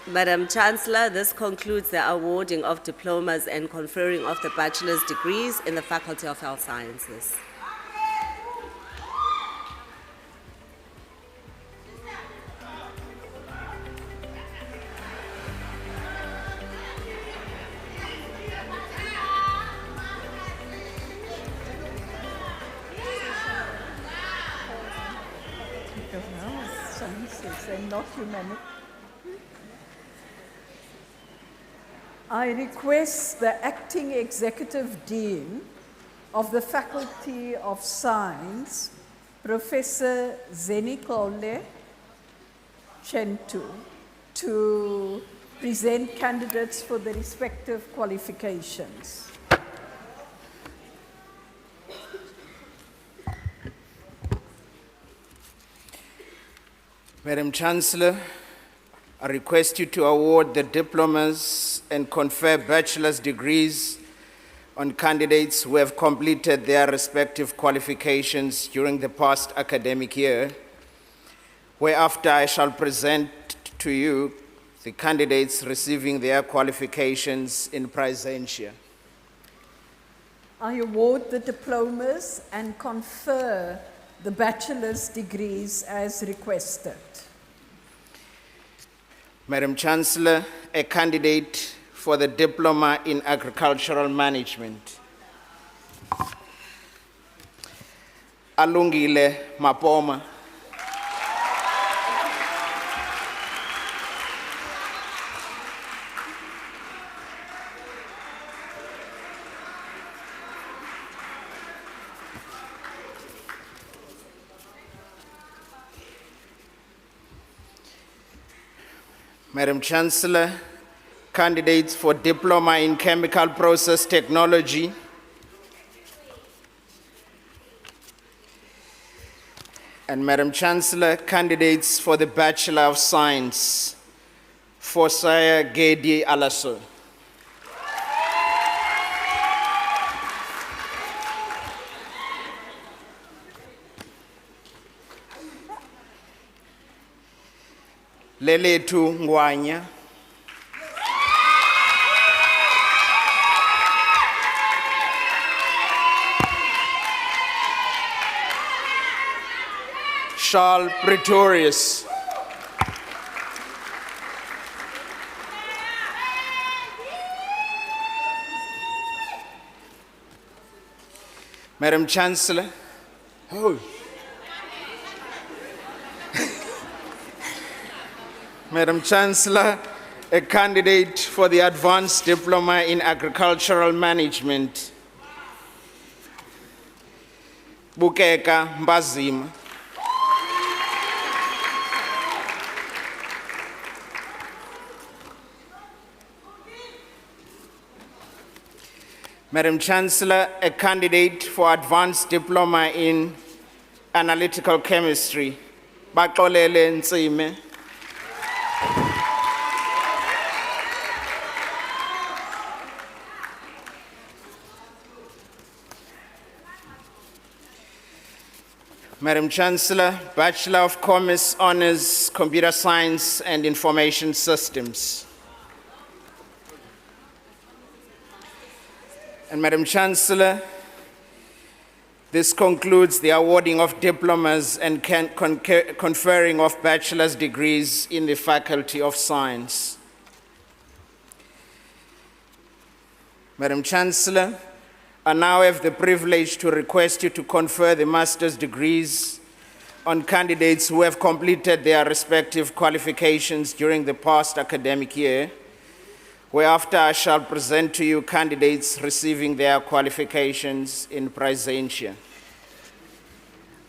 Madam Chancellor, this concludes the awarding of diplomas and conferring of the bachelor's degrees in the Faculty of Health Sciences. Because now and not humanities. I request the Acting Executive Dean of the Faculty of Science, Professor Zenikole Chentu, to present candidates for the respective qualifications. Madam Chancellor, I request you to award the diplomas and confer bachelor's degrees on candidates who have completed their respective qualifications during the past academic year, whereafter I shall present to you the candidates receiving their qualifications in Praesentia. I award the diplomas and confer the bachelor's degrees as requested. Madam Chancellor, a candidate for the Diploma in Agricultural Management. Alungile Mapoma. Madam Chancellor, candidates for Diploma in Chemical Process Technology. And Madam Chancellor, candidates for the Bachelor of Science, Fosaya Gedi Alaso. Leletu Ngwanya. Charles Pretorius. Madam Chancellor. Oh. Madam Chancellor, a candidate for the Advanced Diploma in Agricultural Management, Bukeka Mbazima. Madam Chancellor, a candidate for Advanced Diploma in Analytical Chemistry, Baxolele Ntsime. Madam Chancellor, Bachelor of Commerce Honors, Computer Science and Information Systems. And Madam Chancellor, this concludes the awarding of diplomas and conferring of bachelor's degrees in the Faculty of Science. Madam Chancellor, I now have the privilege to request you to confer the master's degrees on candidates who have completed their respective qualifications during the past academic year, whereafter I shall present to you candidates receiving their qualifications in Praesentia.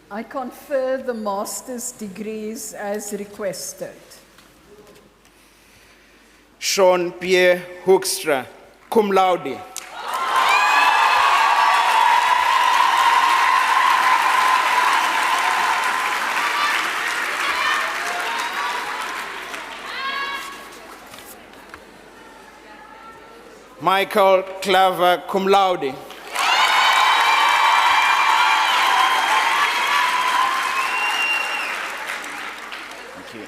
I confer the master's degrees as requested. Sean Pierre Hoekstra, cum laude. Michael Claver, cum laude. Thank you.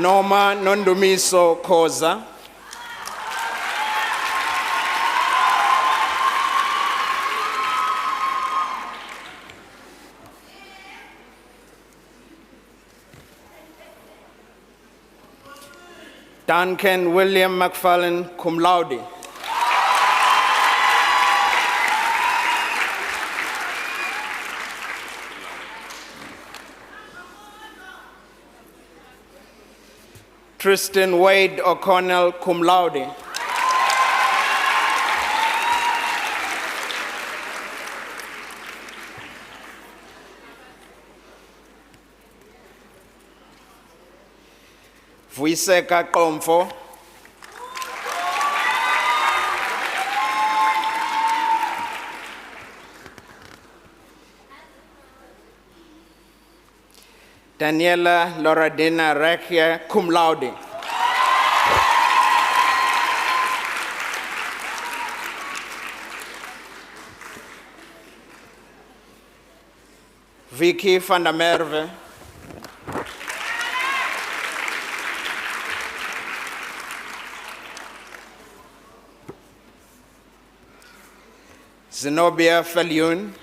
Norma Nondumiso Koza. Duncan William McFarlane, cum laude. Tristan Wade O'Connell, cum laude. Vuyiseka Qomfo. Daniela Loradina Rekia, cum laude. Vicky van der Merwe. Zenobia Falyoun.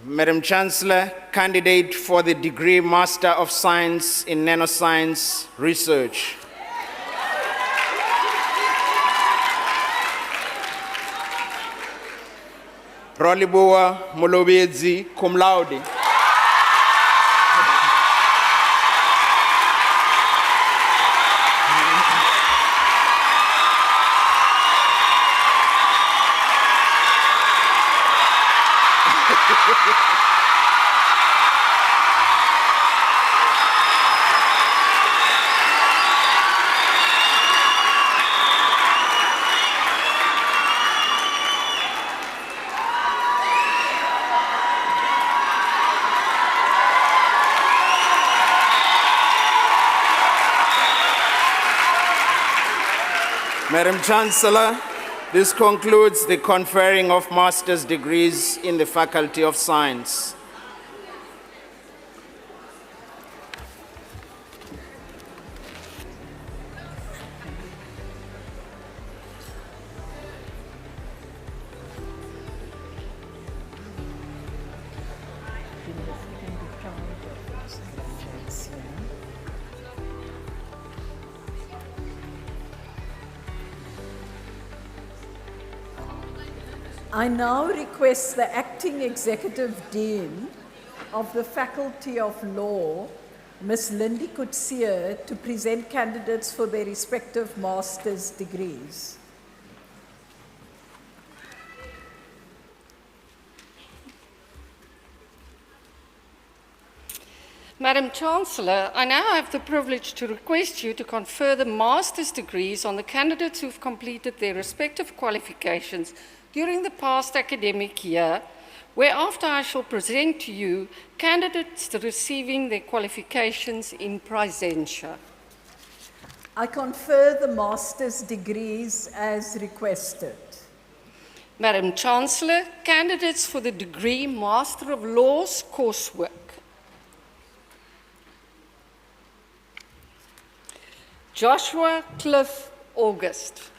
Madam Chancellor, candidate for the degree Master of Science in Nanoscience Research. Rolibuwa Molobezi, cum laude. Madam Chancellor, this concludes the conferring of master's degrees in the Faculty of Science. I now request the Acting Executive Dean of the Faculty of Law, Ms. Lindy Coetzee, to present candidates for their respective master's degrees. Madam Chancellor, I now have the privilege to request you to confer the master's degrees on the candidates who've completed their respective qualifications during the past academic year, whereafter I shall present to you candidates receiving their qualifications in Prasentia. I confer the master's degrees as requested. Madam Chancellor, candidates for the degree Master of Laws coursework. Joshua Cliff August.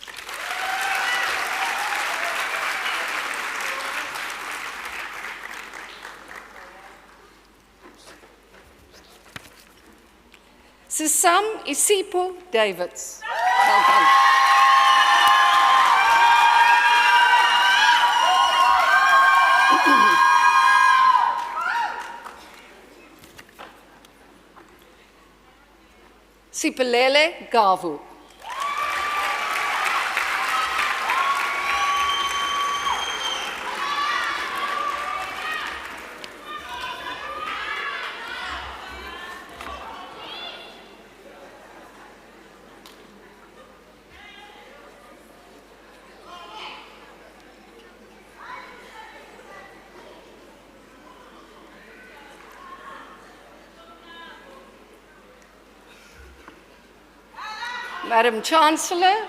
Sisam Isipo Davids. Well done. Sipelele Gavu. Madam Chancellor,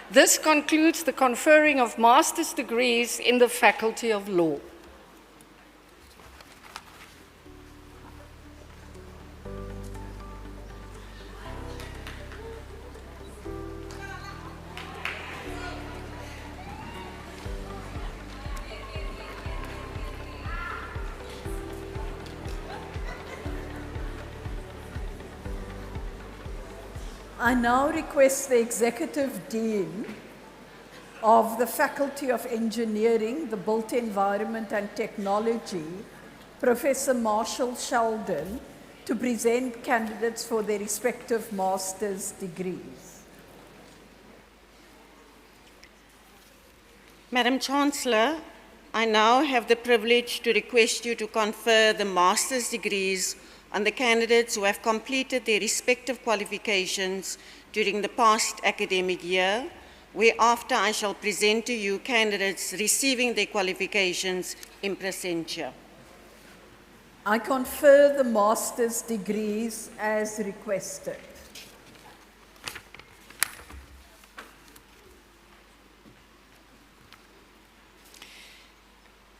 this concludes the conferring of master's degrees in the Faculty of Law. I now request the Executive Dean of the Faculty of Engineering, the Built Environment and Technology, Professor Marshall Sheldon, to present candidates for their respective master's degrees. Madam Chancellor, I now have the privilege to request you to confer the master's degrees on the candidates who have completed their respective qualifications during the past academic year, whereafter I shall present to you candidates receiving their qualifications in presentia. I confer the master's degrees as requested.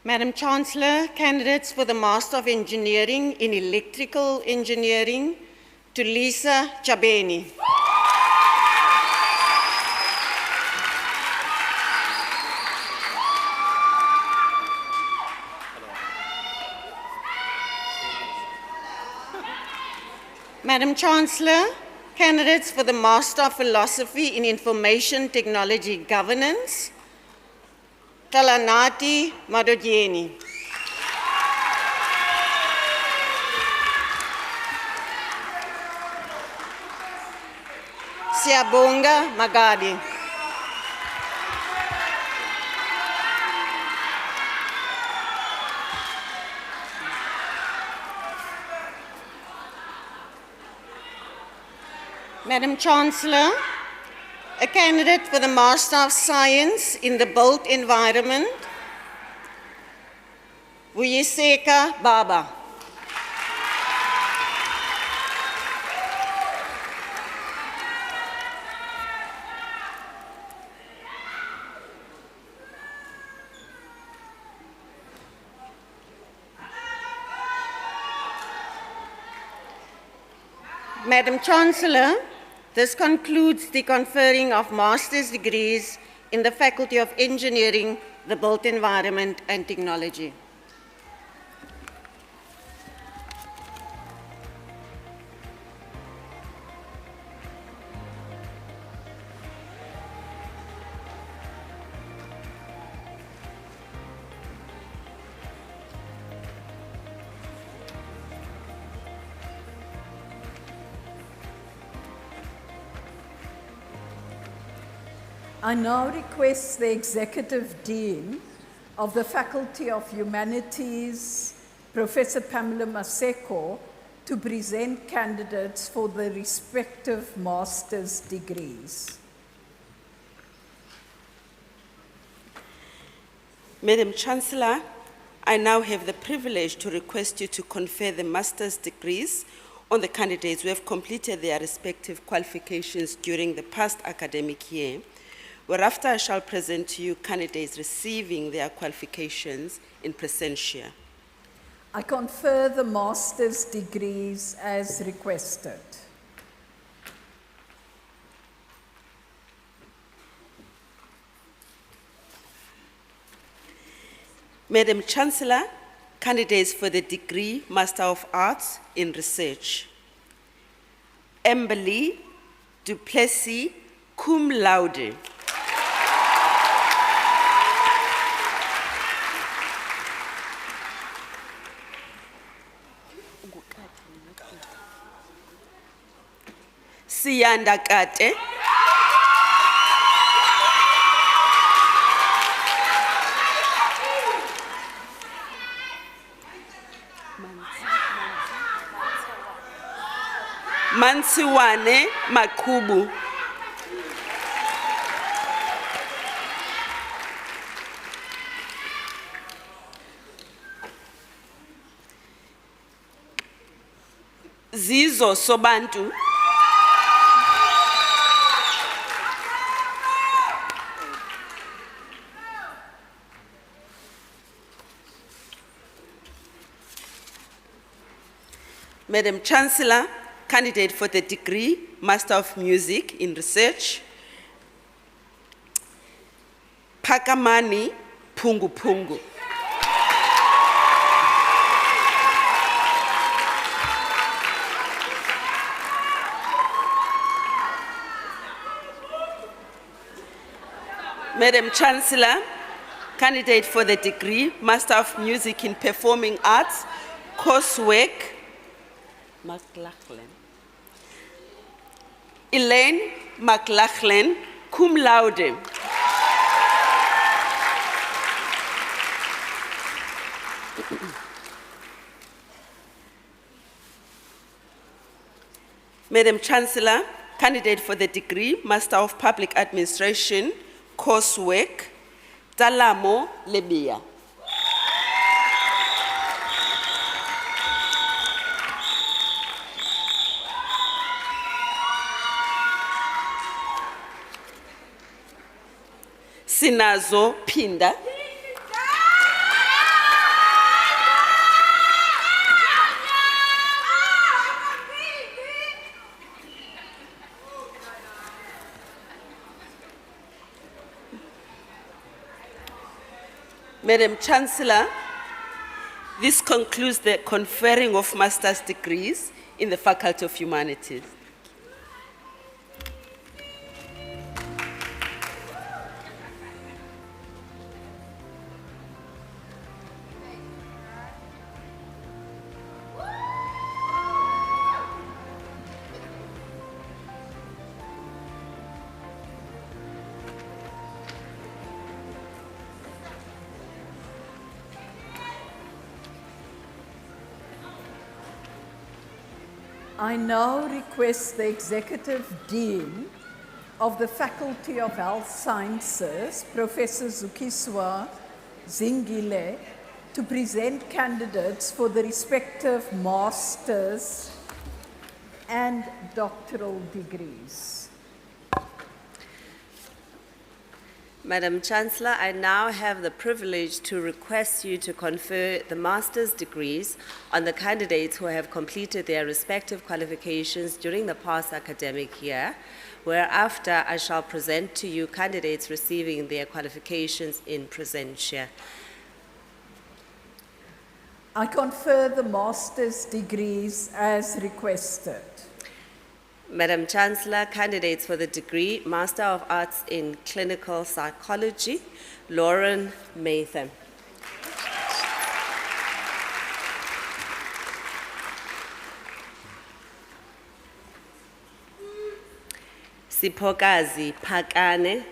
Madam Chancellor, candidates for the Master of Engineering in Electrical Engineering, to Lisa Chabeni. Madam Chancellor, candidates for the Master of Philosophy in Information Technology Governance, Talanati Madodyeni. Siyabonga Magadi. Madam Chancellor, a candidate for the Master of Science in the Built Environment, Vuyiseka Baba. Madam Chancellor, this concludes the conferring of master's degrees in the Faculty of Engineering, the Built Environment and Technology. I now request the Executive Dean of the Faculty of Humanities, Professor Pamela Maseko, to present candidates for the respective master's degrees. Madam Chancellor, I now have the privilege to request you to confer the master's degrees on the candidates who have completed their respective qualifications during the past academic year, whereafter I shall present to you candidates receiving their qualifications in presentia. I confer the master's degrees as requested. Madam Chancellor, candidates for the degree Master of Arts in Research. Emberly Duplessis, cum laude. Siyanda Kate. Mansiwane Makubu. Zizo Sobantu. Madam Chancellor, candidate for the degree Master of Music in Research, Pakamani Pungu Pungu. Madam Chancellor, candidate for the degree, Master of Music in Performing Arts, coursework, McLachlan. Elaine McLachlan, cum laude. Madam Chancellor, candidate for the degree, Master of Public Administration, coursework, Talamo Lebia. Sinazo Pinda. Madam Chancellor, this concludes the conferring of master's degrees in the Faculty of Humanities. I now request the Executive Dean of the Faculty of Health Sciences, Professor Zukiswa Zingile, to present candidates for the respective master's and doctoral degrees. Madam Chancellor, I now have the privilege to request you to confer the master's degrees on the candidates who have completed their respective qualifications during the past academic year, whereafter I shall present to you candidates receiving their qualifications in presentia. I confer the master's degrees as requested. Madam Chancellor, candidates for the degree Master of Arts in Clinical Psychology, Lauren Matham. Siphokazi Phakane.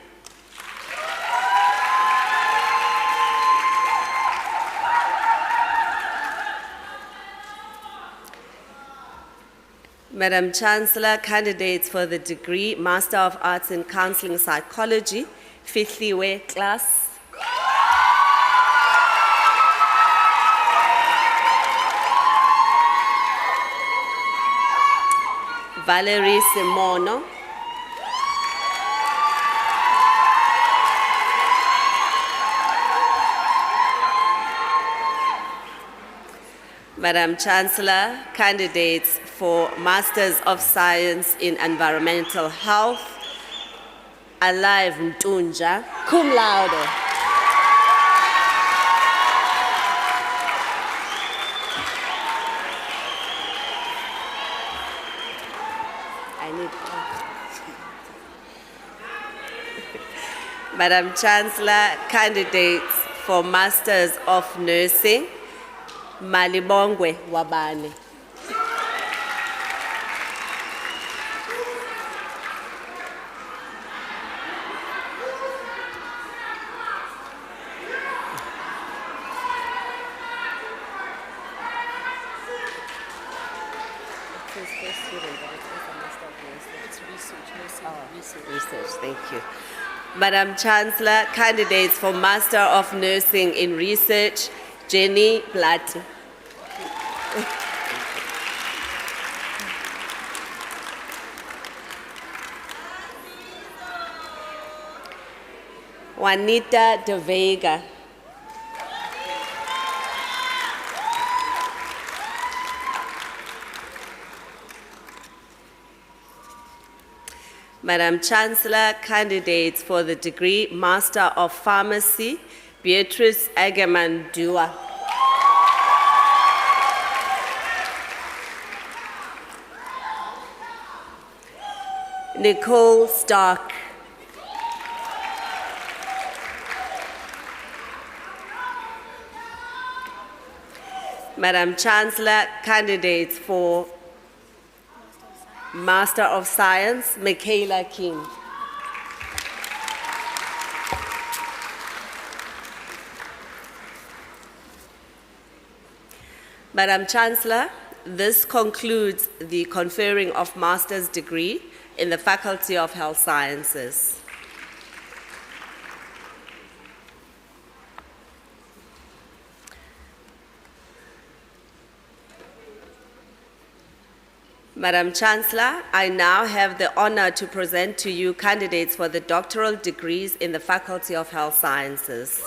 Madam Chancellor, candidates for the degree Master of Arts in Counseling Psychology, Fihliwe class. Valerie Simono. Madam Chancellor, candidates for Masters of Science in Environmental Health, Alive Ntunja, cum laude. Madam Chancellor, candidates for Masters of Nursing, Malibongwe Wabane. Research, thank you. Madam Chancellor, candidates for Master of Nursing in Research, Jenny Platt. Juanita De Vega. Madam Chancellor, candidates for the degree Master of Pharmacy, Beatrice Agerman Dua. Nicole Stark. Madam Chancellor, candidates for Master of Science, Michaela King. Madam Chancellor, this concludes the conferring of master's degree in the Faculty of Health Sciences. Madam Chancellor, I now have the honor to present to you candidates for the doctoral degrees in the Faculty of Health Sciences.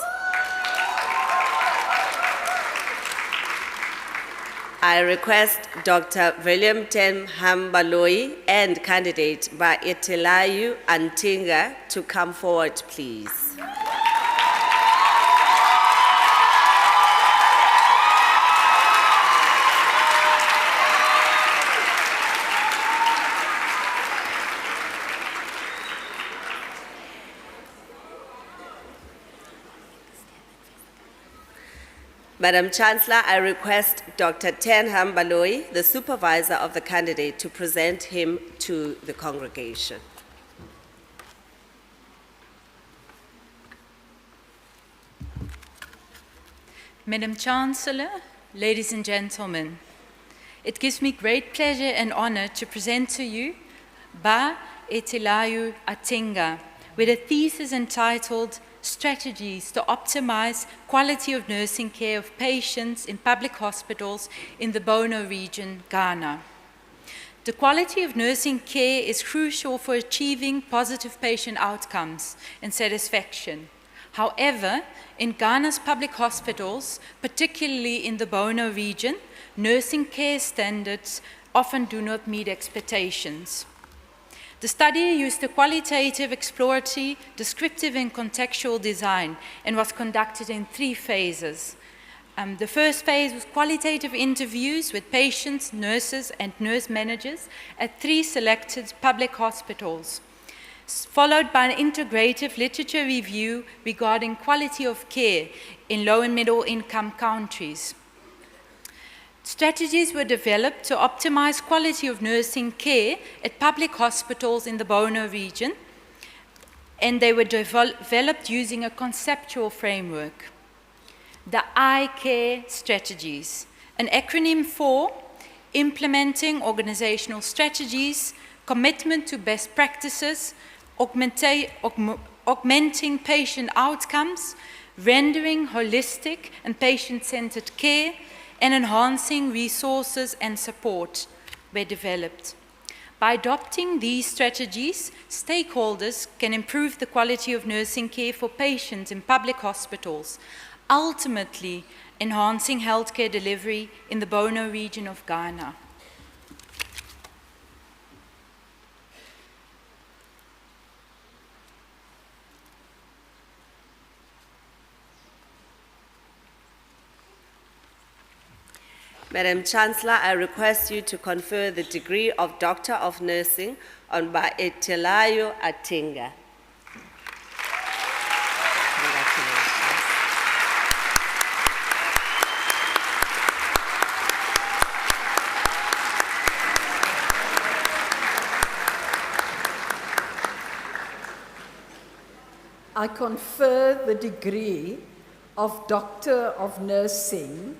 I request Dr. William Ten Hambaloi and candidate Gqeberha Antinga to come forward, please. Madam Chancellor, I request Dr. Ten Hambaloi, the supervisor of the candidate, to present him to the congregation. Madam Chancellor, ladies and gentlemen, it gives me great pleasure and honor to present to you Gqeberha Antinga with a thesis entitled Strategies to Optimize Quality of Nursing Care of Patients in Public Hospitals in the Bono region, Ghana. The quality of nursing care is crucial for achieving positive patient outcomes and satisfaction. However, in Ghana's public hospitals, particularly in the Bono region, nursing care standards often do not meet expectations. The study used a qualitative, exploratory, descriptive, and contextual design and was conducted in 3 phases. The first phase was qualitative interviews with patients, nurses, and nurse managers at 3 selected public hospitals, followed by an integrative literature review regarding quality of care in low and middle income countries. Strategies were developed to optimize quality of nursing care at public hospitals in the Bono region, and they were developed using a conceptual framework. The I-CARE strategies, an acronym for Implementing Organizational Strategies, Commitment to Best Practices, Augmenting Patient Outcomes, Rendering Holistic and Patient-Centered Care, and enhancing resources and support were developed. By adopting these strategies, stakeholders can improve the quality of nursing care for patients in public hospitals, ultimately enhancing healthcare delivery in the Bono region of Ghana. Madam Chancellor, I request you to confer the degree of Doctor of Nursing on Gqeberha Antinga. I confer the degree of Doctor of Nursing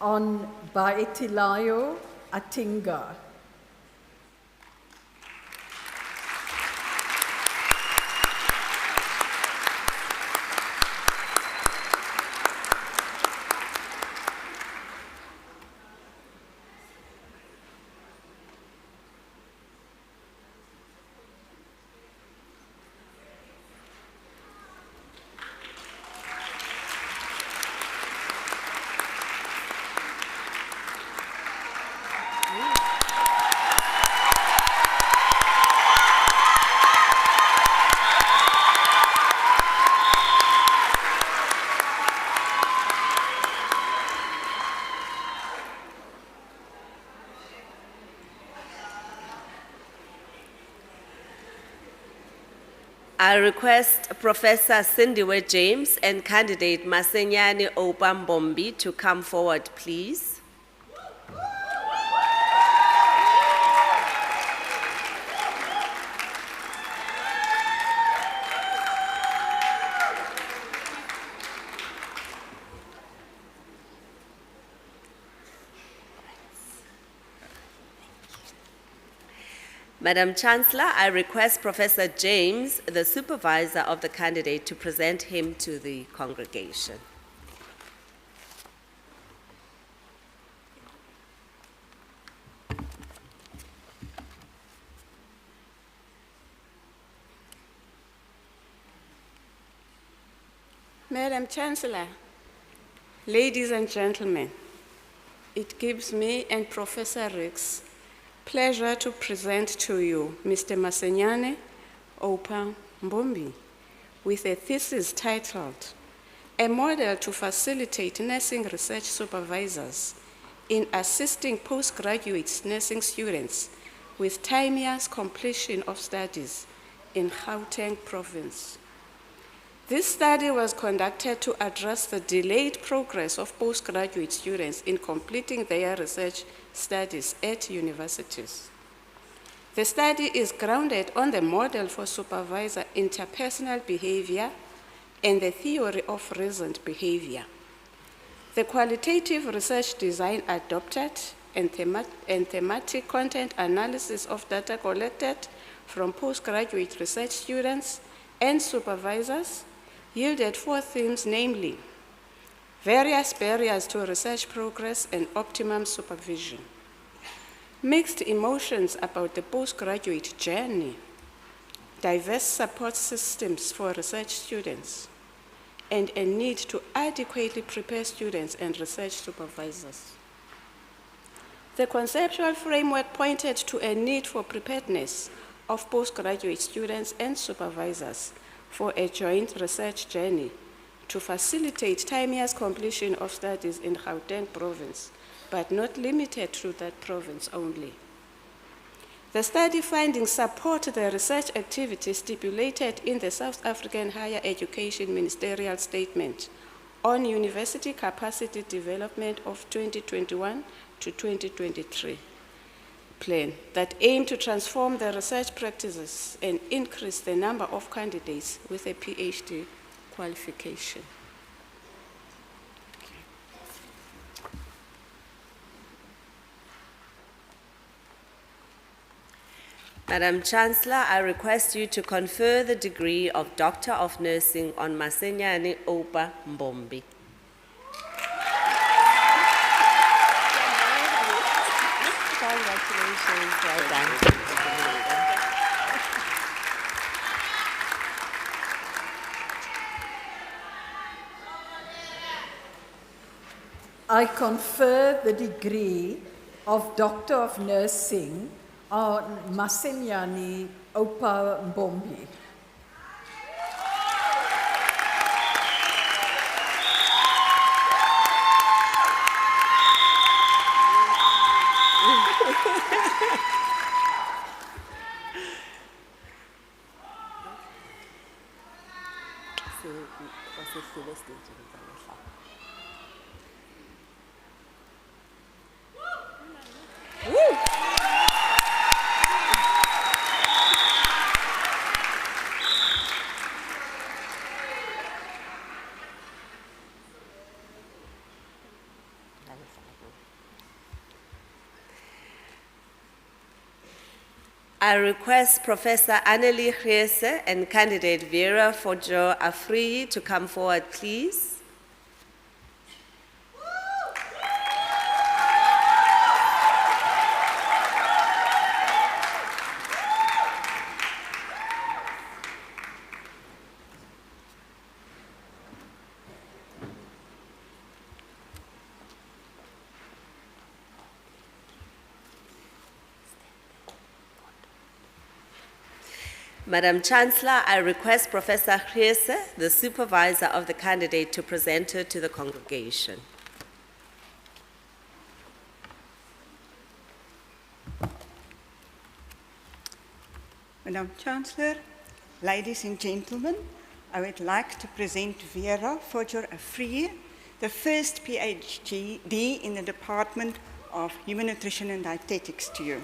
on Gqeberha Antinga. I request Professor Cindywe James and candidate Masenyane Obambombi to come forward, please. Madam Chancellor, I request Professor James, the supervisor of the candidate, to present him to the congregation. Madam Chancellor, ladies and gentlemen, it gives me and Professor Rix pleasure to present to you Mr. Masenyane Opa Mbombi with a thesis titled A Model to Facilitate Nursing Research Supervisors in Assisting Postgraduate Nursing Students with Timeous Completion of Studies in Gauteng Province. This study was conducted to address the delayed progress of postgraduate students in completing their research studies at universities. The study is grounded on the model for supervisor interpersonal behavior and the theory of reasoned behavior. The qualitative research design adopted and thematic content analysis of data collected from postgraduate research students and supervisors yielded 4 themes, namely, various barriers to research progress and optimum supervision, mixed emotions about the postgraduate journey, diverse support systems for research students, and a need to adequately prepare students and research supervisors. The conceptual framework pointed to a need for preparedness of postgraduate students and supervisors for a joint research journey to facilitate timeous completion of studies in Gauteng province, but not limited to that province only. The study findings support the research activity stipulated in the South African Higher Education Ministerial Statement on University Capacity Development of 2021 to 2023 plan that aim to transform the research practices and increase the number of candidates with a PhD qualification. Madam Chancellor, I request you to confer the degree of Doctor of Nursing on Masenyane Opa Mbombi. Congratulations, well done. I confer the degree of Doctor of Nursing on Masenyane Opa Mbombi. I request Professor Annelie Gqeberha and candidate Vera Fojo Afriyi to come forward, please. Madam Chancellor, I request Professor Gqeberha, the supervisor of the candidate, to present her to the congregation. Madam Chancellor, ladies and gentlemen, I would like to present Vera Fojo Afriyi, the first PhD in the Department of Human Nutrition and Dietetics, to you.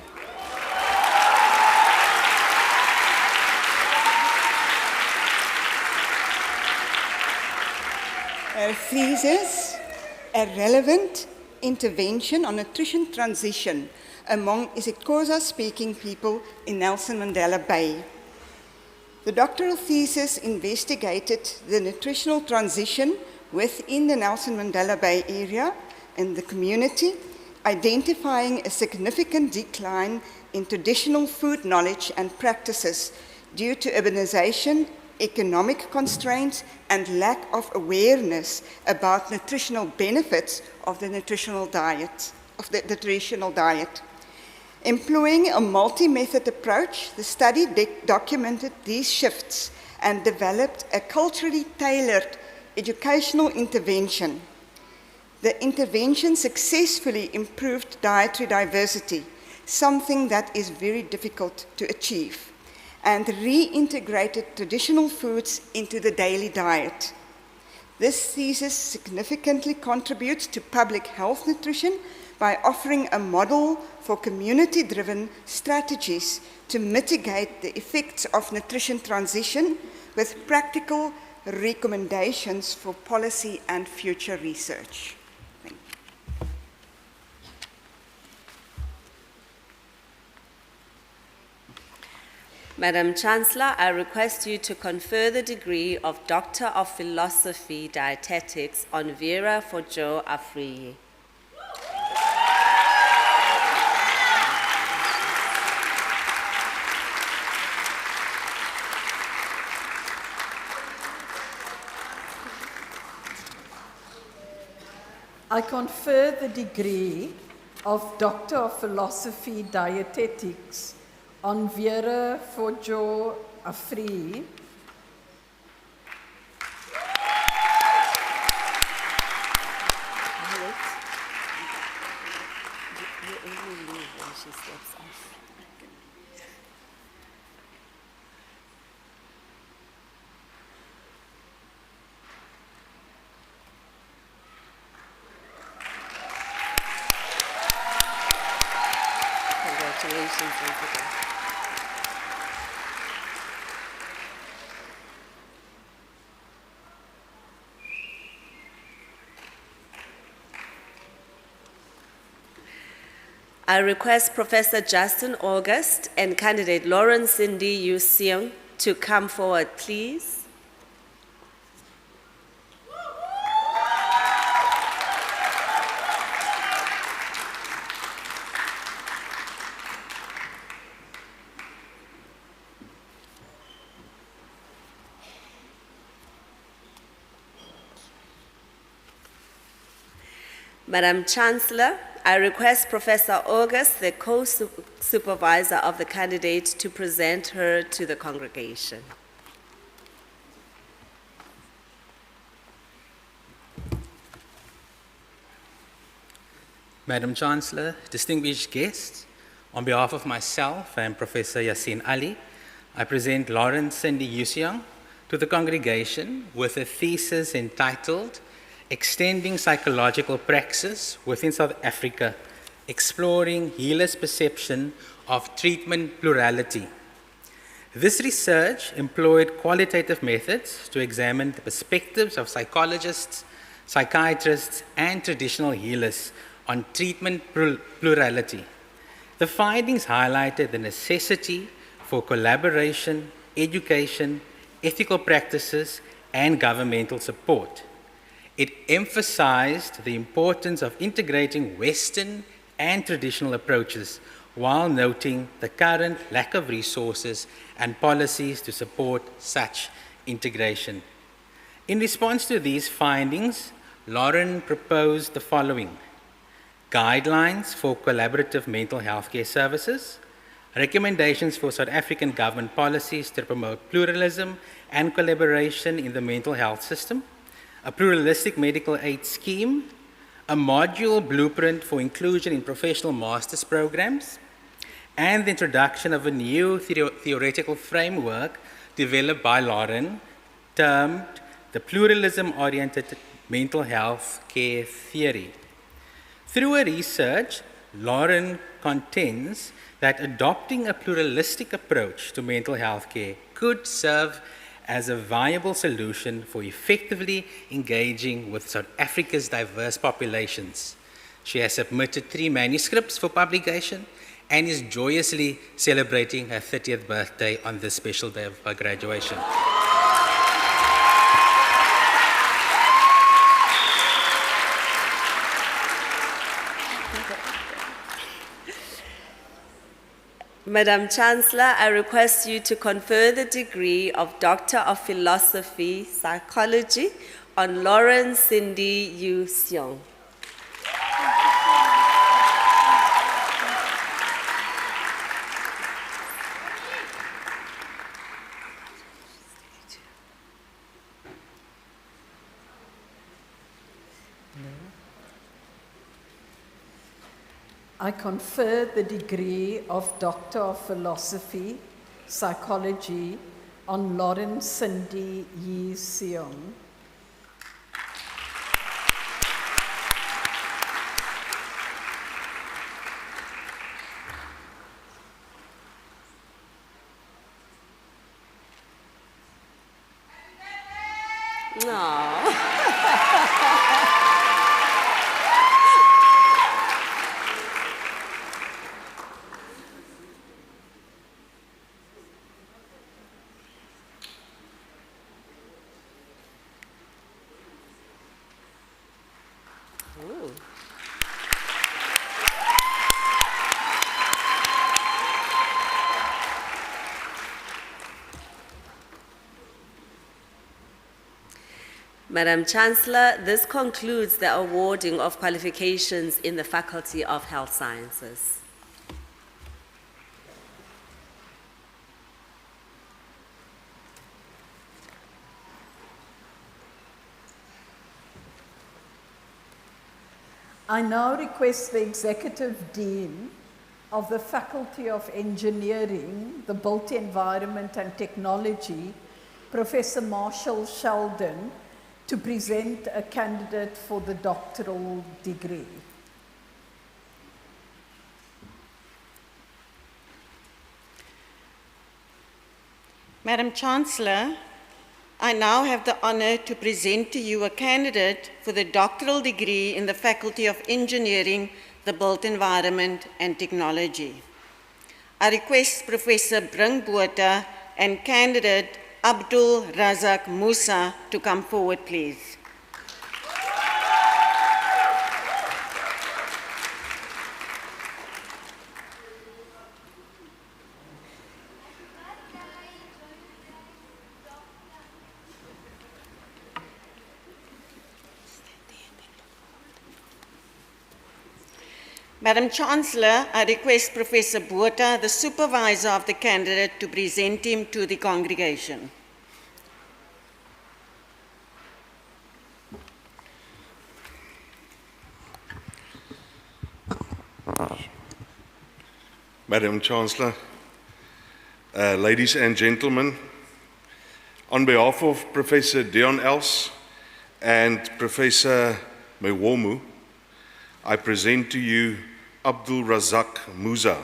Her thesis, A Relevant intervention on nutrition transition among isiXhosa-speaking people in Nelson Mandela Bay. The doctoral thesis investigated the nutritional transition within the Nelson Mandela Bay area and the community, identifying a significant decline in traditional food knowledge and practices due to urbanization, economic constraints, and lack of awareness about nutritional benefits of the traditional diet. Employing a multi-method approach, the study documented these shifts and developed a culturally tailored educational intervention. The intervention successfully improved dietary diversity, something that is very difficult to achieve, and reintegrated traditional foods into the daily diet. This thesis significantly contributes to public health nutrition by offering a model for community-driven strategies to mitigate the effects of nutrition transition with practical recommendations for policy and future research. Thank you. Madam Chancellor, I request you to confer the degree of Doctor of Philosophy Dietetics on Vera Fojo Afriyi. I confer the degree of Doctor of Philosophy Dietetics on Gqeberha Fojo Afriyi. Congratulations once again. I request Professor Justin August and candidate Lauren Cindy Yu Seung to come forward, please. Madam Chancellor, I request Professor August, the co-supervisor of the candidate, to present her to the congregation. Madam Chancellor, distinguished guests, on behalf of myself and Professor Yasin Ali, I present Lauren Cindy Yu Seung to the congregation with a thesis entitled Extending Psychological Praxis Within South Africa, Exploring Healers' Perception of Treatment Plurality. This research employed qualitative methods to examine the perspectives of psychologists, psychiatrists, and traditional healers on treatment plurality. The findings highlighted the necessity for collaboration, education, ethical practices, and governmental support. It emphasized the importance of integrating Western and traditional approaches while noting the current lack of resources and policies to support such integration. In response to these findings, Lauren proposed the following: guidelines for collaborative mental health care services, recommendations for South African government policies to promote pluralism and collaboration in the mental health system, a pluralistic medical aid scheme, a module blueprint for inclusion in professional master's programs, and the introduction of a new theoretical framework developed by Lauren termed the pluralism-oriented mental health care theory. Through her research, Lauren contends that adopting a pluralistic approach to mental health care could serve as a viable solution for effectively engaging with South Africa's diverse populations. She has submitted 3 manuscripts for publication and is joyously celebrating her 30th birthday on this special day of her graduation. Madam Chancellor, I request you to confer the degree of Doctor of Philosophy, Psychology on Lauren Cindy Yu Seong. I confer the degree of Doctor of Philosophy, Psychology on Lauren Cindy Yi Seong. Madam Chancellor, this concludes the awarding of qualifications in the Faculty of Health Sciences. I now request the Executive Dean of the Faculty of Engineering, the Built Environment and Technology, Professor Marshall Sheldon, to present a candidate for the doctoral degree. Madam Chancellor, I now have the honor to present to you a candidate for the doctoral degree in the Faculty of Engineering, the Built Environment and Technology. I request Professor Bringbota and candidate Abdul Razak Musa to come forward, please. Madam Chancellor, I request Professor Botha, the supervisor of the candidate, to present him to the congregation. Madam Chancellor, ladies and gentlemen, on behalf of Professor Dion Els and Professor Mewomu, I present to you Abdul Razak Musa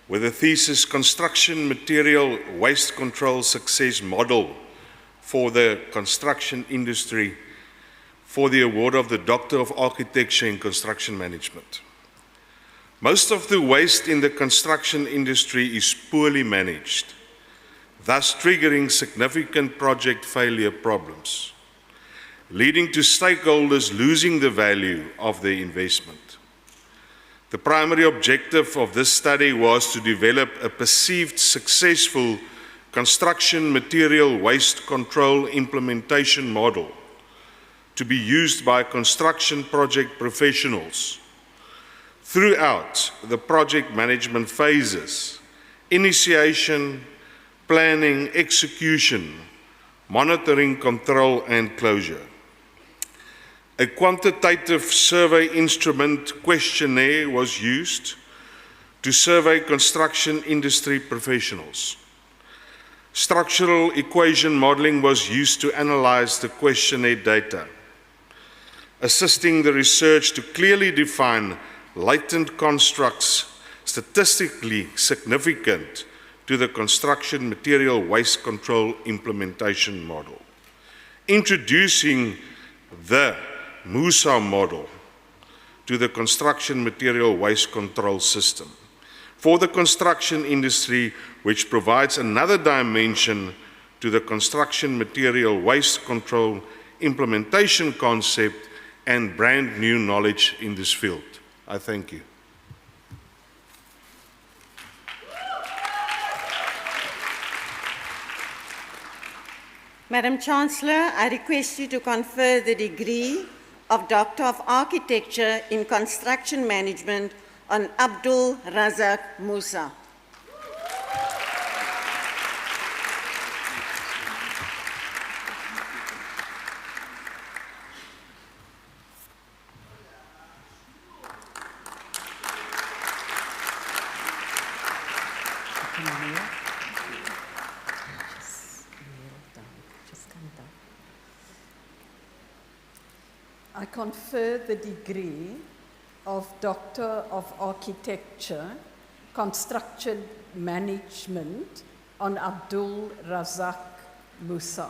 with a thesis, Construction Material Waste Control Success Model for the Construction Industry, for the award of the Doctor of Architecture in Construction Management. Most of the waste in the construction industry is poorly managed, thus triggering significant project failure problems, leading to stakeholders losing the value of their investment. The primary objective of this study was to develop a perceived successful construction material waste control implementation model to be used by construction project professionals throughout the project management phases: initiation, planning, execution, monitoring, control, and closure. A quantitative survey instrument questionnaire was used to survey construction industry professionals. Structural equation modeling was used to analyze the questionnaire data, assisting the research to clearly define latent constructs statistically significant to the construction material waste control implementation model. Introducing the Musa model to the construction material waste control system. For the construction industry, which provides another dimension to the construction material waste control implementation concept and brand new knowledge in this field. I thank you. Madam Chancellor, I request you to confer the degree of Doctor of Architecture in Construction Management on Abdul Razak Musa. I confer the degree of Doctor of Architecture, Construction Management on Abdul Razak Musa.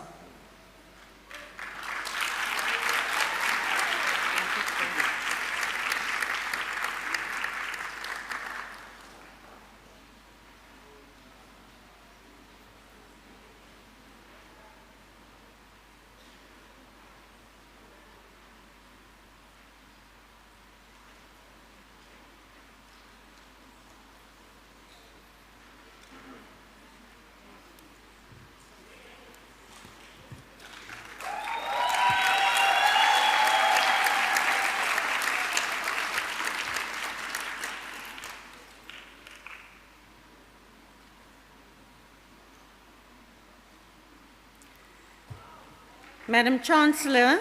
Madam Chancellor,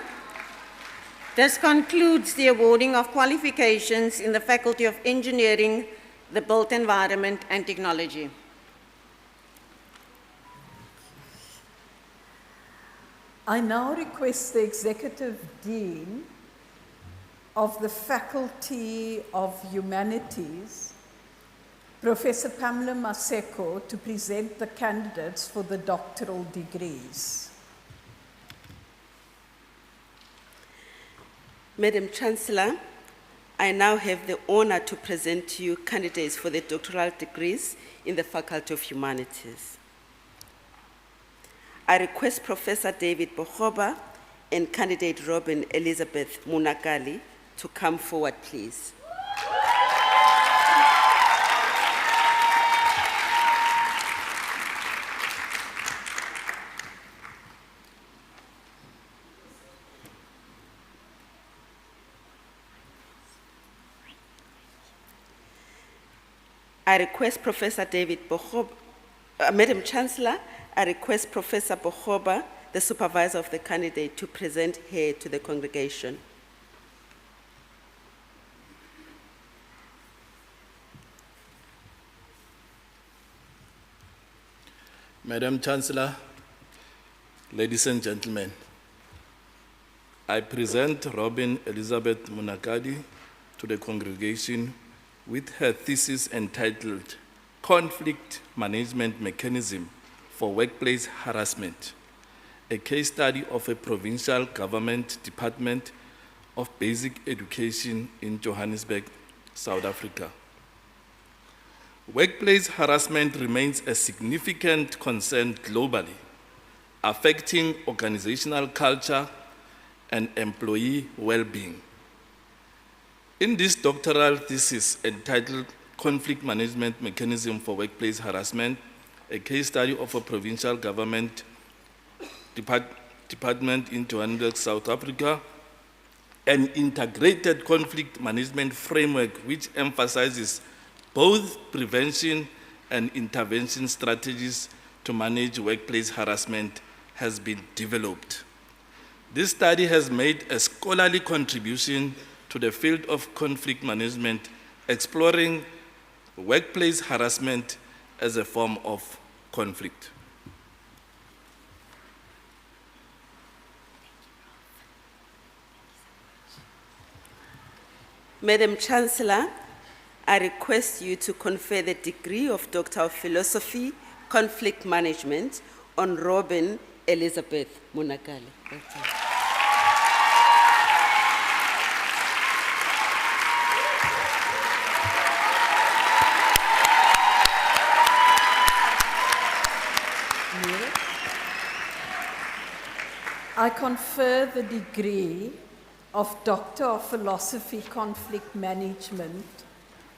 this concludes the awarding of qualifications in the Faculty of Engineering, the Built Environment and Technology. I now request the Executive Dean of the Faculty of Humanities, Professor Pamela Maseko, to present the candidates for the doctoral degrees. Madam Chancellor, I now have the honor to present to you candidates for the doctoral degrees in the Faculty of Humanities. I request Professor David Bohoba and candidate Robin Elizabeth Munakali to come forward, please. I request Professor David Bohoba, Madam Chancellor, I request Professor Bohoba, the supervisor of the candidate, to present her to the congregation. Madam Chancellor, ladies and gentlemen, I present Robin Elizabeth Munakadi to the congregation with her thesis entitled Conflict Management Mechanism for Workplace Harassment, a case study of a provincial government department of basic education in Johannesburg, South Africa. Workplace harassment remains a significant concern globally, affecting organizational culture and employee well-being. In this doctoral thesis entitled Conflict Management Mechanism for Workplace Harassment, a case study of a provincial government department in Johannesburg, South Africa, an integrated conflict management framework which emphasizes both prevention and intervention strategies to manage workplace harassment has been developed. This study has made a scholarly contribution to the field of conflict management, exploring workplace harassment as a form of conflict. Madam Chancellor, I request you to confer the degree of Doctor of Philosophy, Conflict Management on Robin Elizabeth Munakali. I confer the degree of Doctor of Philosophy Conflict Management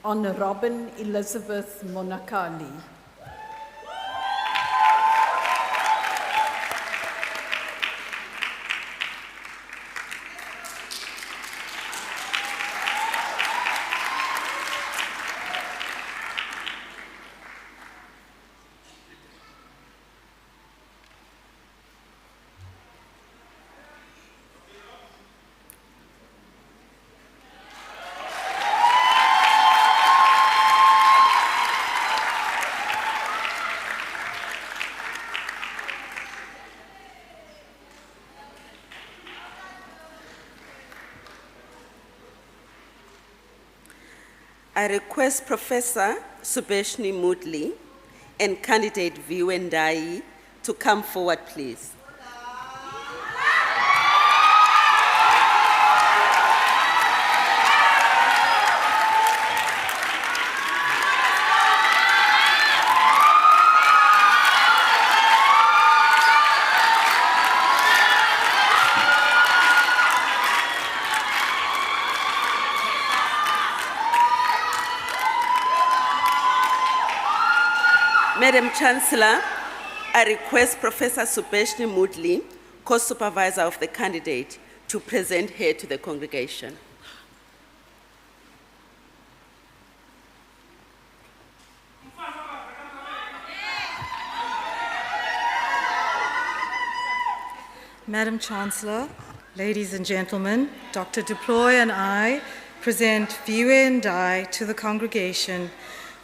on Robin Elizabeth Monakali. I request Professor Subeshni Mudli and candidate Viwe Ndai to come forward, please. Madam Chancellor, I request Professor Subeshni Mudli, co-supervisor of the candidate, to present her to the congregation. Madam Chancellor, ladies and gentlemen, Dr. Deploy and I present Viwe Ndai to the congregation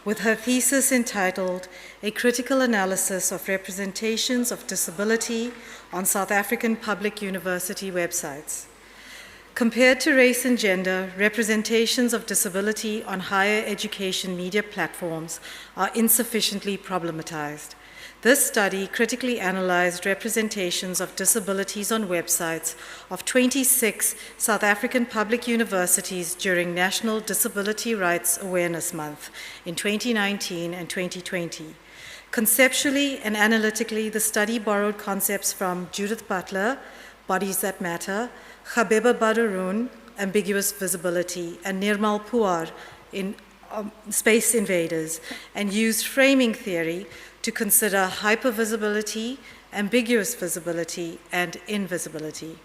with her thesis entitled A Critical Analysis of Representations of Disability on South African Public University Websites. Compared to race and gender, representations of disability on higher education media platforms are insufficiently problematized. This study critically analyzed representations of disabilities on websites of 26 South African public universities during National Disability Rights Awareness Month in 2019 and 2020. Conceptually and analytically, the study borrowed concepts from Judith Butler, Bodies That Matter, Gqeberha Badaroon, Ambiguous Visibility, and Nirmal Puar in Space Invaders, and used framing theory to consider hypervisibility, ambiguous visibility, and invisibility.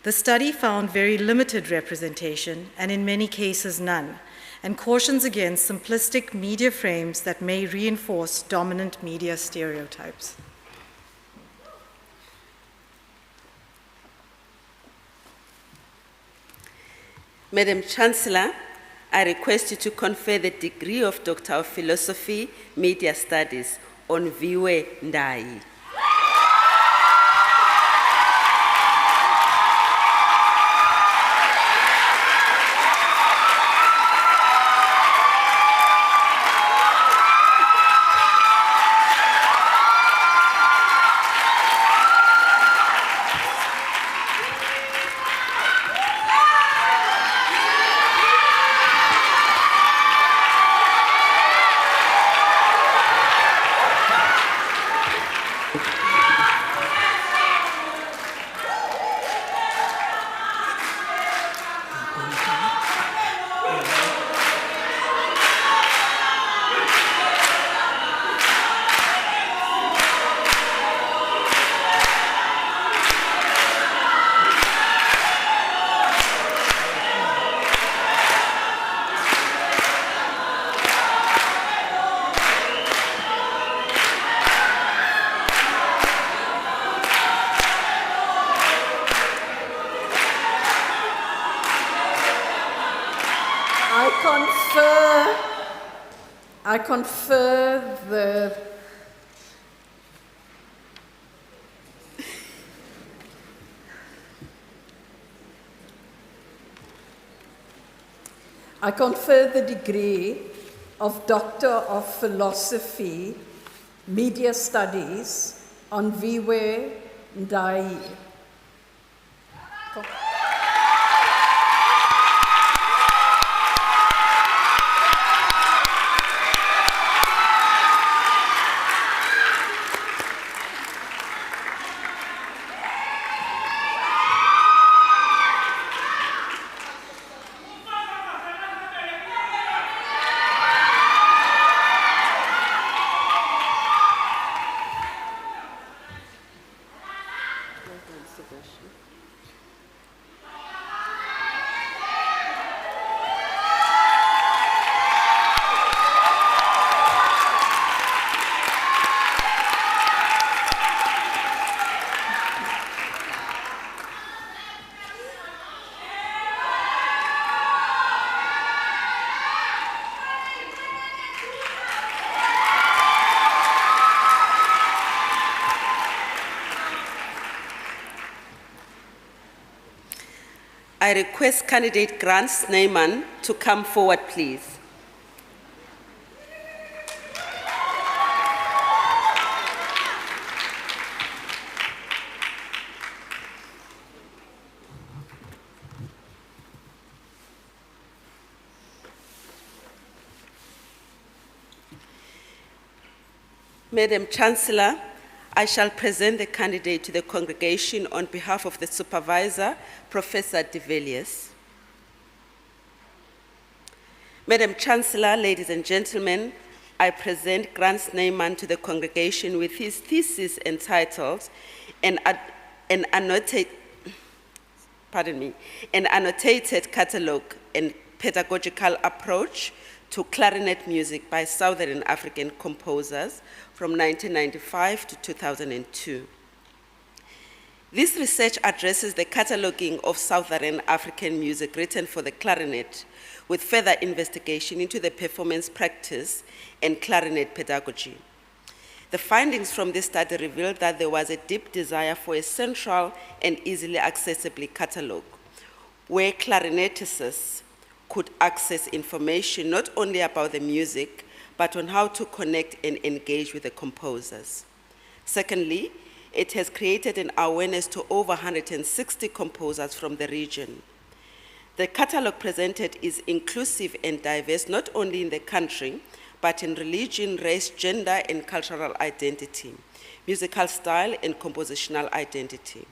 The study found very limited representation, and in many cases none, and cautions against simplistic media frames that may reinforce dominant media stereotypes. Madam Chancellor, I request you to confer the degree of Doctor of Philosophy, Media Studies on Viwe Ndai. I confer the degree of Doctor of Philosophy, Media Studies on Viwe Ndai. I request candidate Grant Snyman to come forward, please. Madam Chancellor, I shall present the candidate to the congregation on behalf of the supervisor, Professor de Villiers. Madam Chancellor, ladies and gentlemen, I present Grant Snyman to the congregation with his thesis entitled An Annotated Catalogue and Pedagogical Approach to Clarinet Music by Southern African Composers from 1995 to 2002. This research addresses the cataloging of Southern African music written for the clarinet, with further investigation into the performance practice and clarinet pedagogy. The findings from this study revealed that there was a deep desire for a central and easily accessible catalog, where clarinetists could access information not only about the music, but on how to connect and engage with the composers. Secondly, it has created an awareness to over 160 composers from the region. The catalog presented is inclusive and diverse, not only in the country, but in religion, race, gender, and cultural identity, musical style, and compositional identity.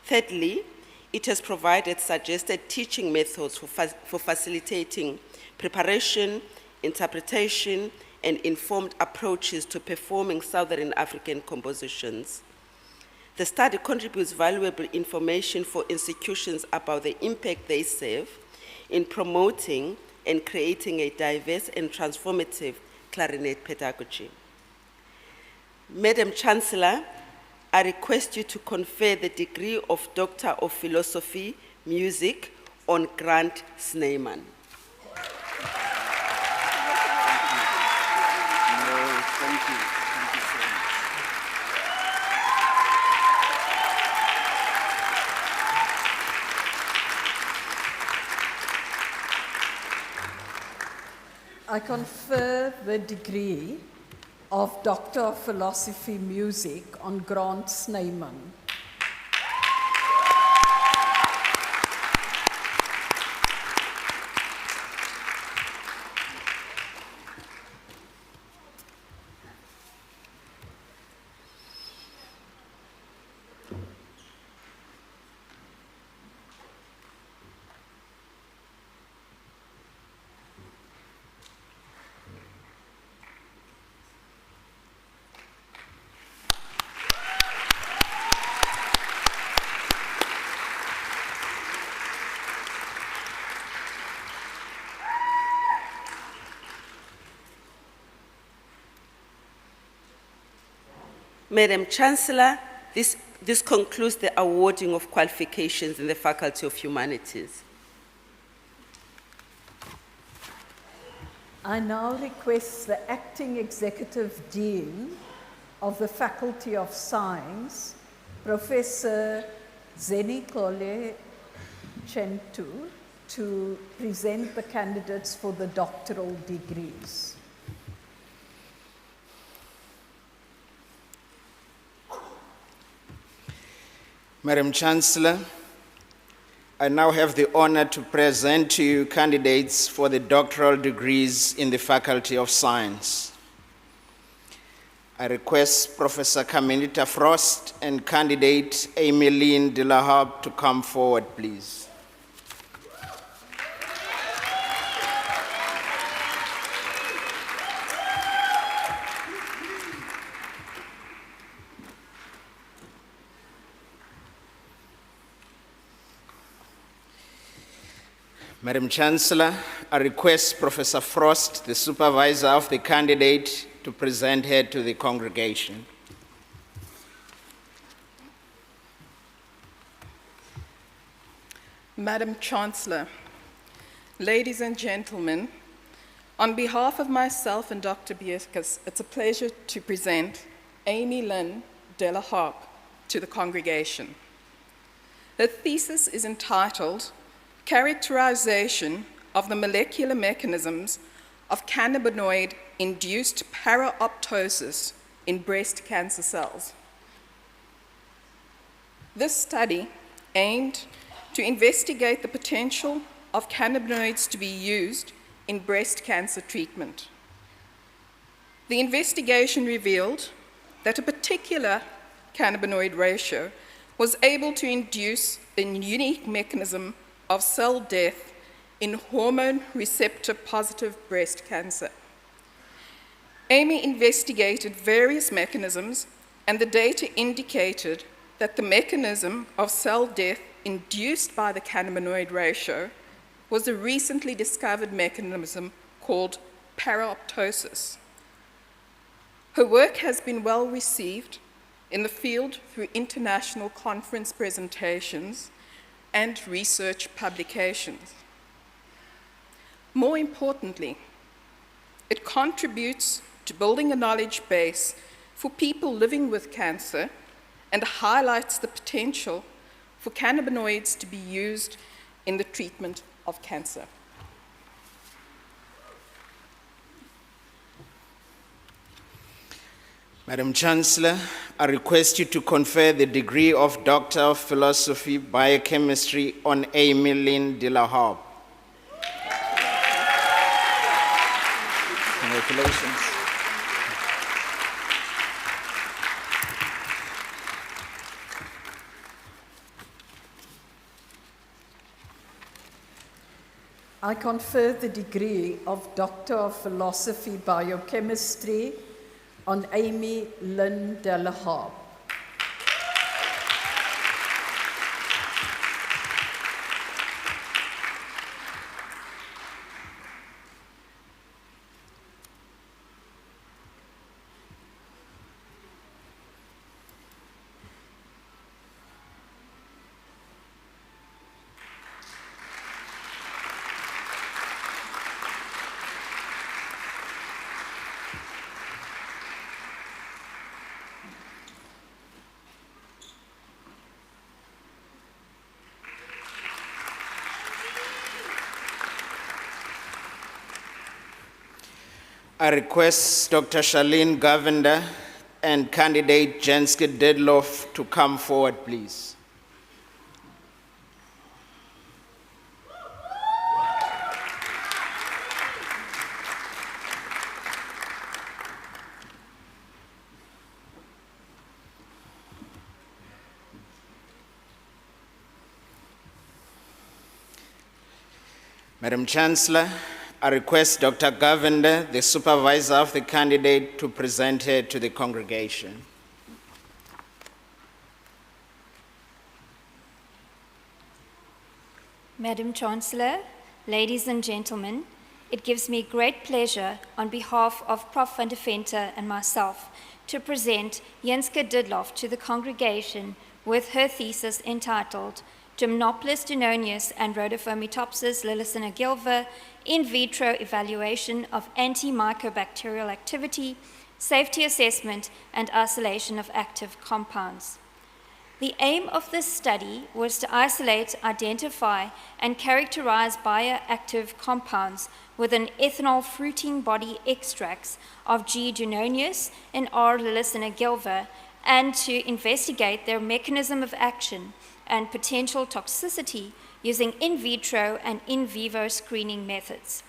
Thirdly, it has provided suggested teaching methods for facilitating preparation, interpretation, and informed approaches to performing Southern African compositions. The study contributes valuable information for institutions about the impact they serve in promoting and creating a diverse and transformative clarinet pedagogy. Madam Chancellor, I request you to confer the degree of Doctor of Philosophy, Music on Grant Snyman. Thank you. Thank you so much. I confer the degree of Doctor of Philosophy Music on Grant Snyman. Madam Chancellor, this concludes the awarding of qualifications in the Faculty of Humanities. I now request the Acting Executive Dean of the Faculty of Science, Professor Zenikole Chentu, to present the candidates for the doctoral degrees. Madam Chancellor, I now have the honor to present to you candidates for the doctoral degrees in the Faculty of Science. I request Professor Carmelita Frost and candidate Emmeline de la Harpe to come forward, please. Madam Chancellor, I request Professor Frost, the supervisor of the candidate, to present her to the congregation. Madam Chancellor, ladies and gentlemen, on behalf of myself and Dr. Bierkes, it's a pleasure to present Emmeline de la Harpe to the congregation. Her thesis is entitled characterization of the molecular mechanisms of cannabinoid-induced paraapoptosis in breast cancer cells. This study aimed to investigate the potential of cannabinoids to be used in breast cancer treatment. The investigation revealed that a particular cannabinoid ratio was able to induce a unique mechanism of cell death in hormone receptor positive breast cancer. Amy investigated various mechanisms, and the data indicated that the mechanism of cell death induced by the cannabinoid ratio was a recently discovered mechanism called paraapoptosis. Her work has been well received in the field through international conference presentations and research publications. More importantly, it contributes to building a knowledge base for people living with cancer and highlights the potential for cannabinoids to be used in the treatment of cancer. Madam Chancellor, I request you to confer the degree of Doctor of Philosophy, Biochemistry on Amy Lynn de la Harpe. Congratulations. I confer the degree of Doctor of Philosophy, Biochemistry on Amy Lynn de la Harpe. I request Dr. Charlene Govender and candidate Jenske Dedloff to come forward, please. Madam Chancellor, I request Dr. Govender, the supervisor of the candidate, to present her to the congregation. Madam Chancellor, ladies and gentlemen, it gives me great pleasure on behalf of Prof. van der Venter and myself to present Jenske Dedloff to the congregation with her thesis entitled Gymnoplus dunonius and Rhodophomitopsis lilicinogilva in vitro evaluation of antimicrobacterial activity, safety assessment, and isolation of active compounds. The aim of this study was to isolate, identify, and characterize bioactive compounds within ethanol fruiting body extracts of G. dunonius and R. lilicinogilva, and to investigate their mechanism of action and potential toxicity using in vitro and in vivo screening methods.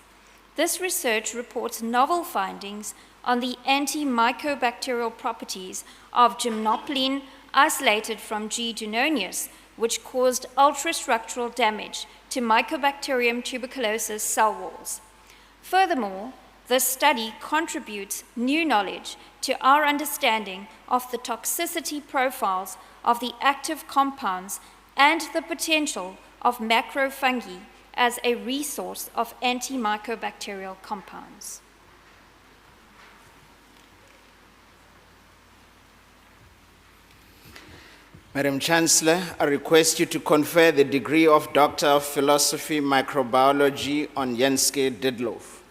This research reports novel findings on the antimicrobacterial properties of gymnopline isolated from G. dunonius, which caused ultrastructural damage to Mycobacterium tuberculosis cell walls. Furthermore, this study contributes new knowledge to our understanding of the toxicity profiles of the active compounds and the potential of macrofungi as a resource of antimicrobacterial compounds. Madam Chancellor, I request you to confer the degree of Doctor of Philosophy, Microbiology on Jenske Dedloff.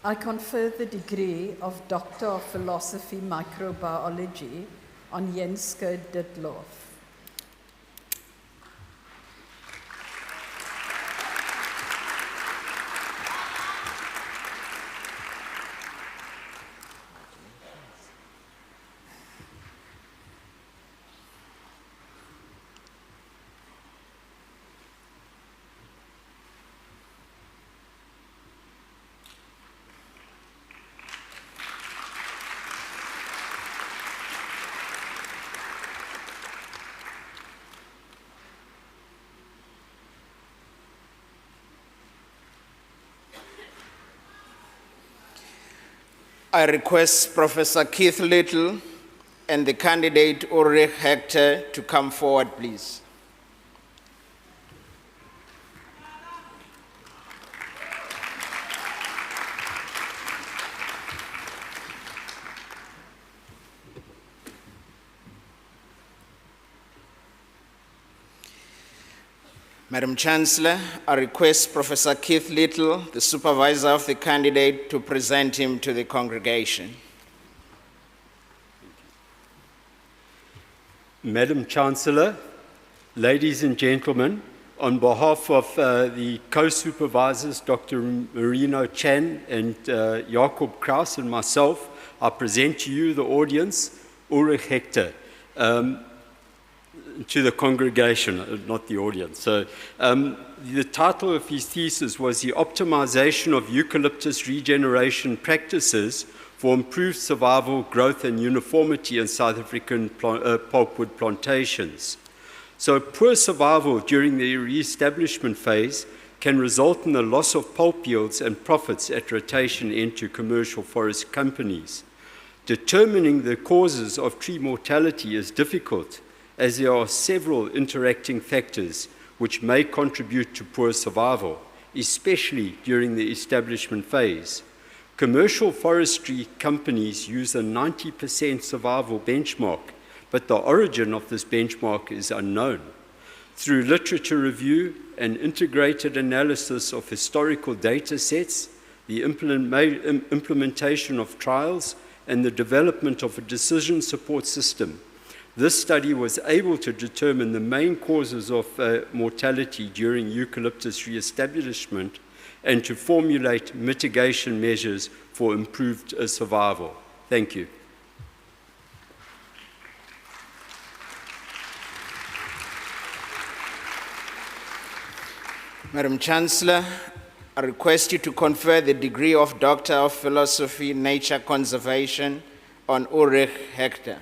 I confer the degree of Doctor of Philosophy Microbiology on Jenske Ditlof. I request Professor Keith Little and the candidate Ulrich Hector to come forward, please. Madam Chancellor, I request Professor Keith Little, the supervisor of the candidate, to present him to the congregation. Madam Chancellor, ladies and gentlemen, on behalf of the co-supervisors, Dr. Marino Chan and Jakob Kraus and myself, I present to you, the audience, Ulrich Hector. To the congregation, not the audience. So the title of his thesis was The Optimization of Eucalyptus Regeneration Practices for Improved Survival, Growth and Uniformity in South African pulpwood plantations. So poor survival during the re-establishment phase can result in the loss of pulp yields and profits at rotation into commercial forest companies. Determining the causes of tree mortality is difficult, as there are several interacting factors which may contribute to poor survival, especially during the establishment phase. Commercial forestry companies use a 90% survival benchmark, but the origin of this benchmark is unknown. Through literature review and integrated analysis of historical data sets, the implementation of trials, and the development of a decision support system, this study was able to determine the main causes of mortality during eucalyptus re-establishment and to formulate mitigation measures for improved survival. Thank you. Madam Chancellor, I request you to confer the degree of Doctor of Philosophy, Nature Conservation on Ulrich Hector.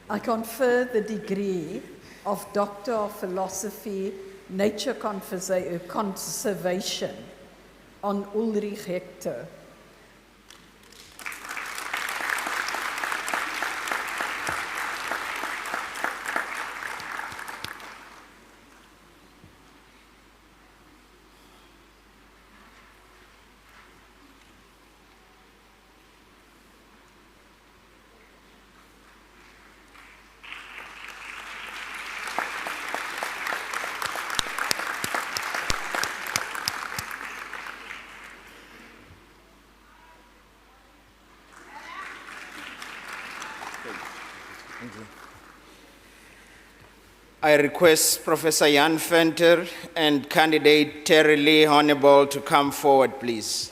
I confer the degree of Doctor of Philosophy, Nature Conservation on Ulrich Hector. I request Professor Jan Venter and candidate Terry Lee Honeyball to come forward, please.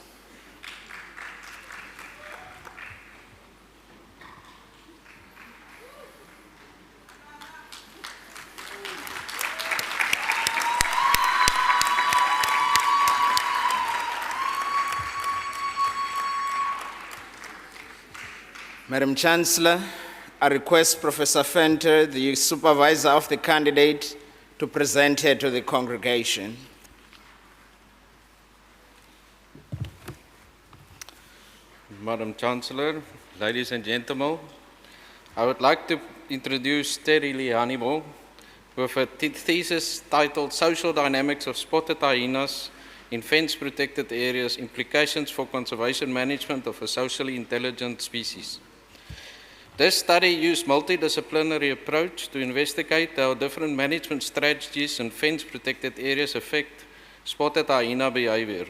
Madam Chancellor, I request Professor Venter, the supervisor of the candidate, to present her to the congregation. Madam Chancellor, ladies and gentlemen, I would like to introduce Terry Lee Honeyball with a thesis titled Social Dynamics of Spotted Hyenas in fence-protected areas, implications for conservation management of a socially intelligent species. This study used multidisciplinary approach to investigate how different management strategies in fence-protected areas affect spotted hyena behavior.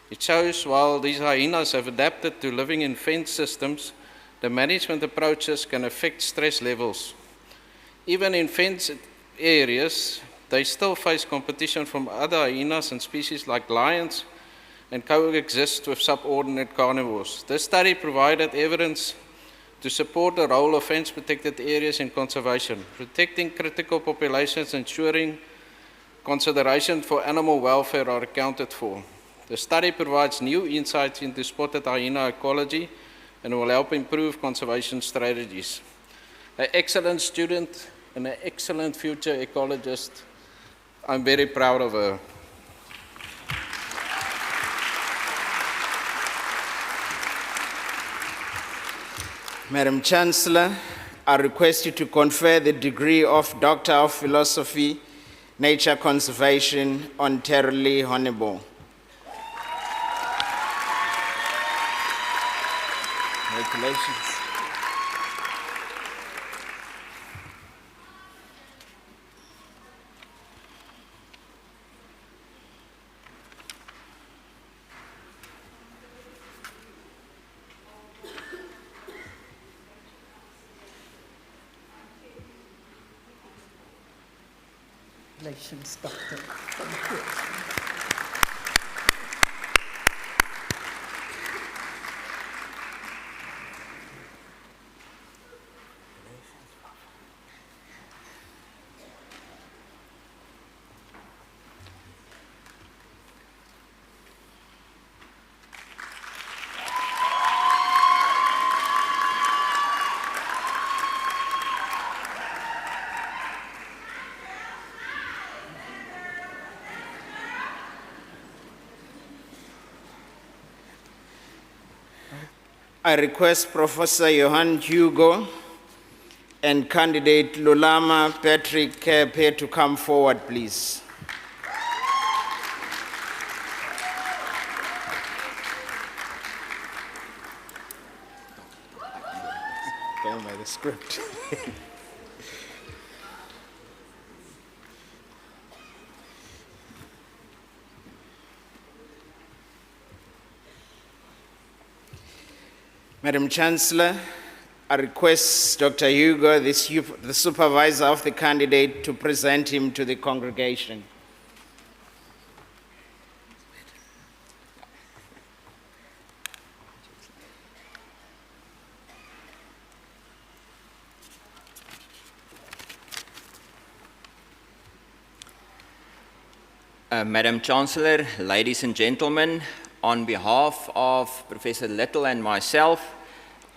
It shows while these hyenas have adapted to living in fence systems, the management approaches can affect stress levels. Even in fenced areas, they still face competition from other hyenas and species like lions and coexist with subordinate carnivores. This study provided evidence to support the role of fence-protected areas in conservation, protecting critical populations, ensuring consideration for animal welfare are accounted for. The study provides new insights into spotted hyena ecology and will help improve conservation strategies. An excellent student and an excellent future ecologist. I'm very proud of her. Madam Chancellor, I request you to confer the degree of Doctor of Philosophy, Nature Conservation on Terrell Honorable. Congratulations. Congratulations, Doctor. Thank you. I request Professor Johan Hugo and candidate Lulama Patrick Kepe to come forward, please. Going by the script. Madam Chancellor, I request Dr. Hugo, the supervisor of the candidate, to present him to the congregation. Madam Chancellor, ladies and gentlemen, on behalf of Professor Little and myself,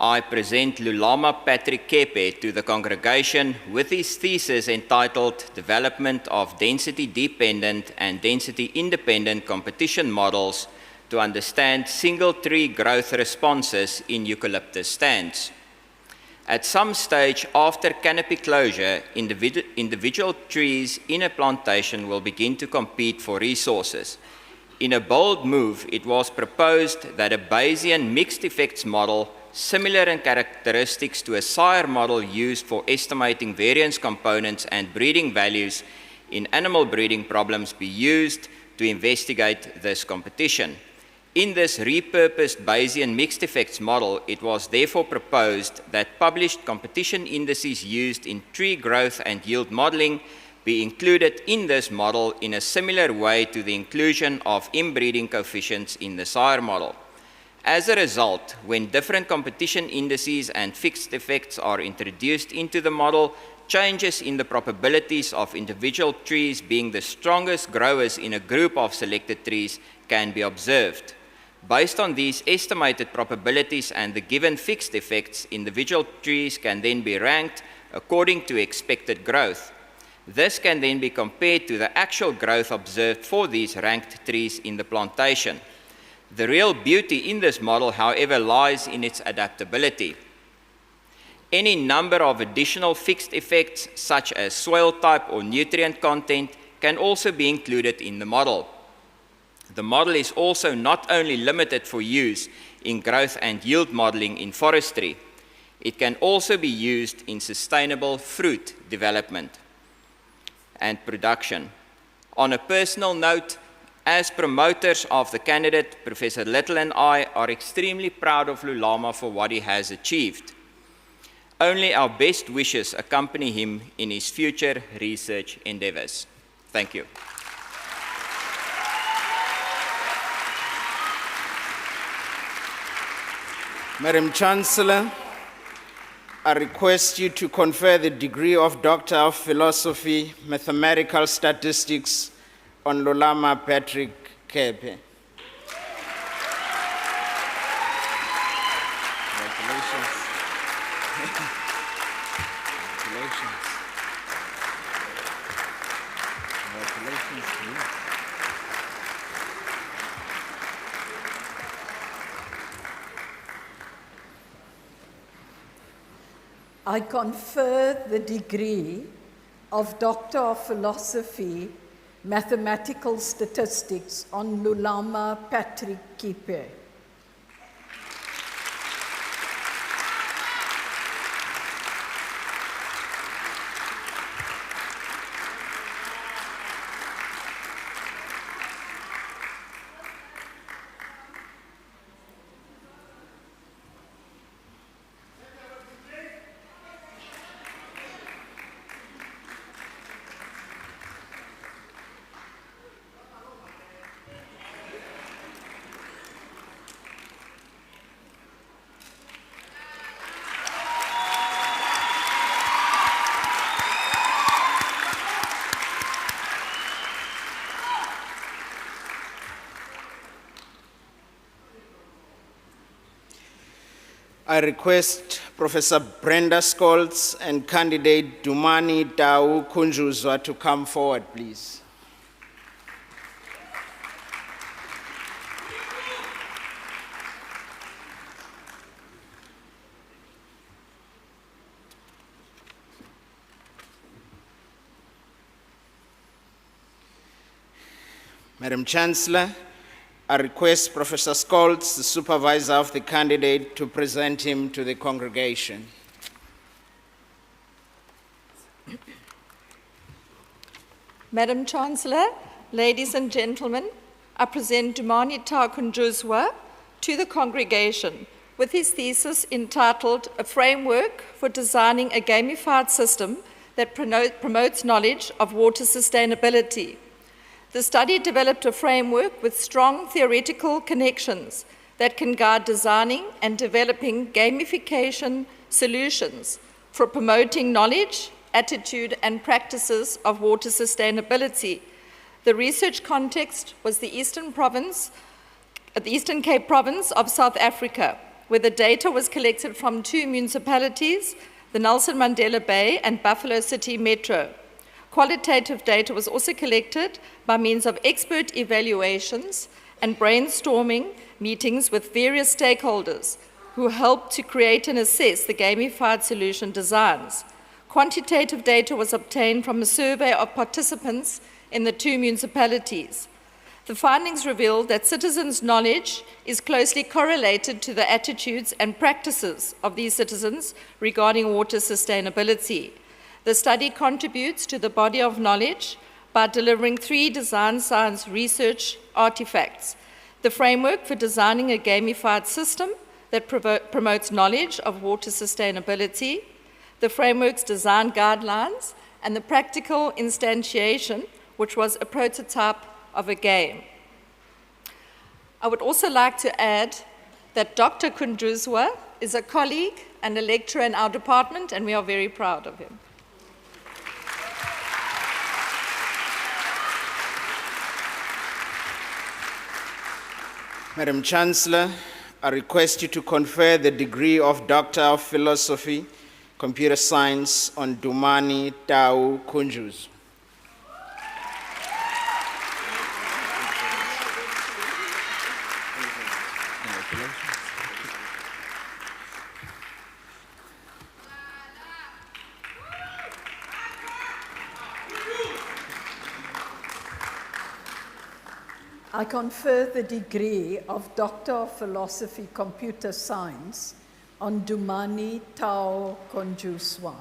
I present Lulama Patrick Kepe to the congregation with his thesis entitled Development of Density-Dependent and Density-Independent Competition Models to Understand Single-Tree Growth Responses in Eucalyptus Stands. At some stage after canopy closure, individual trees in a plantation will begin to compete for resources. In a bold move, it was proposed that a Bayesian mixed effects model, similar in characteristics to a sire model used for estimating variance components and breeding values in animal breeding problems, be used to investigate this competition. In this repurposed Bayesian mixed effects model, it was therefore proposed that published competition indices used in tree growth and yield modeling be included in this model in a similar way to the inclusion of inbreeding coefficients in the sire model. As a result, when different competition indices and fixed effects are introduced into the model, changes in the probabilities of individual trees being the strongest growers in a group of selected trees can be observed. Based on these estimated probabilities and the given fixed effects, individual trees can then be ranked according to expected growth. This can then be compared to the actual growth observed for these ranked trees in the plantation. The real beauty in this model, however, lies in its adaptability. Any number of additional fixed effects, such as soil type or nutrient content, can also be included in the model. The model is also not only limited for use in growth and yield modeling in forestry, it can also be used in sustainable fruit development and production. On a personal note, as promoters of the candidate, Professor Little and I are extremely proud of Lulama for what he has achieved. Only our best wishes accompany him in his future research endeavors. Thank you. Madam Chancellor, I request you to confer the degree of Doctor of Philosophy, Mathematical Statistics on Lulama Patrick Kepe. Congratulations. Congratulations. Congratulations to you. I confer the degree of Doctor of Philosophy, Mathematical Statistics on Lulama Patrick Kepe. I request Professor Brenda Scholz and candidate Dumani Tau Kunjuzwa to come forward, please. Madam Chancellor, I request Professor Scholz, the supervisor of the candidate, to present him to the congregation. Madam Chancellor, ladies and gentlemen, I present Dumani Takunjuzwa to the congregation with his thesis entitled A Framework for Designing a Gamified System that Promotes Knowledge of Water Sustainability. The study developed a framework with strong theoretical connections that can guide designing and developing gamification solutions for promoting knowledge, attitude, and practices of water sustainability. The research context was the Eastern Cape province of South Africa, where the data was collected from 2 municipalities, the Nelson Mandela Bay and Buffalo City Metro. Qualitative data was also collected by means of expert evaluations and brainstorming meetings with various stakeholders who helped to create and assess the gamified solution designs. Quantitative data was obtained from a survey of participants in the 2 municipalities. The findings revealed that citizens' knowledge is closely correlated to the attitudes and practices of these citizens regarding water sustainability. The study contributes to the body of knowledge by delivering 3 design science research artifacts: the framework for designing a gamified system that promotes knowledge of water sustainability, the framework's design guidelines, and the practical instantiation, which was a prototype of a game. I would also like to add that Dr. Kunjuzwa is a colleague and a lecturer in our department, and we are very proud of him. Madam Chancellor, I request you to confer the degree of Doctor of Philosophy, Computer Science on Dumani Tau Kunjuz. I confer the degree of Doctor of Philosophy Computer Science on Dumani Tao Konjuswa.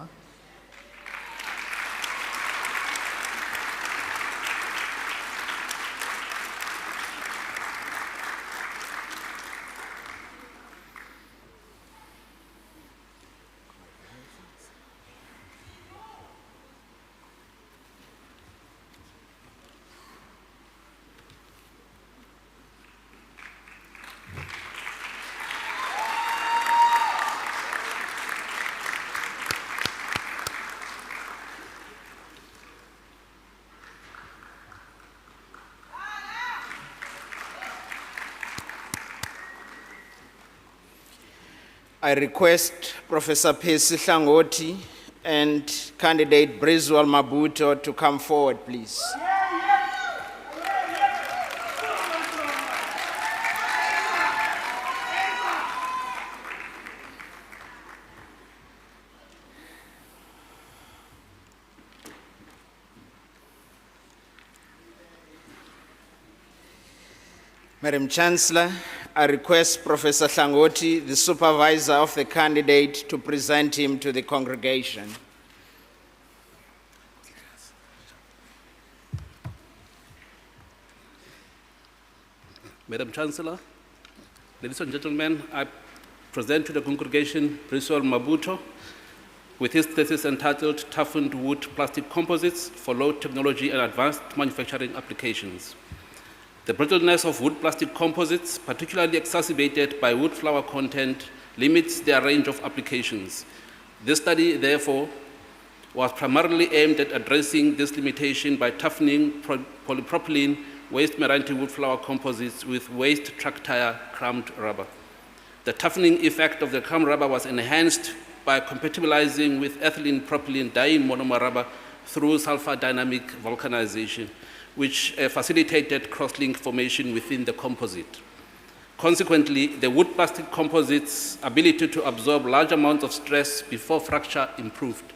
I request Professor Percy Hlangoti and candidate Briswell Mabuto to come forward, please. Madam Chancellor, I request Professor Hlangoti, the supervisor of the candidate, to present him to the congregation. Madam Chancellor, ladies and gentlemen, I present to the congregation Briswell Mabuto with his thesis entitled Toughened Wood Plastic Composites for Low Technology and Advanced Manufacturing Applications. The brittleness of wood plastic composites, particularly exacerbated by wood flour content, limits their range of applications. This study, therefore, was primarily aimed at addressing this limitation by toughening polypropylene waste Meranti wood flour composites with waste truck tire crumbed rubber. The toughening effect of the crumb rubber was enhanced by compatibilizing with ethylene propylene diene monomer rubber through sulfur dynamic vulcanization, which facilitated cross-link formation within the composite. Consequently, the wood plastic composite's ability to absorb large amounts of stress before fracture improved.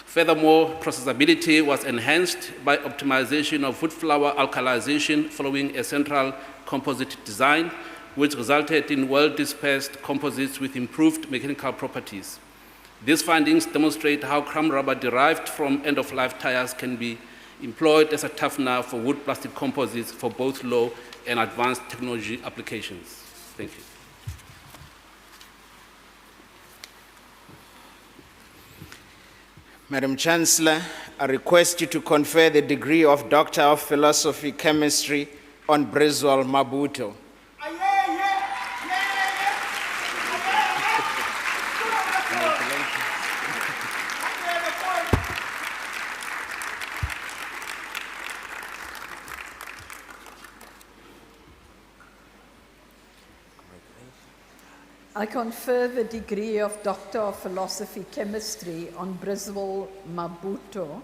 Furthermore, processability was enhanced by optimization of wood flour alkalization following a central composite design, which resulted in well-dispersed composites with improved mechanical properties. These findings demonstrate how crumb rubber derived from end-of-life tires can be employed as a toughener for wood plastic composites for both low and advanced technology applications. Thank you. Madam Chancellor, I request you to confer the degree of Doctor of Philosophy Chemistry on Briswell Mabuto. I confer the degree of Doctor of Philosophy Chemistry on Briswell Mabuto.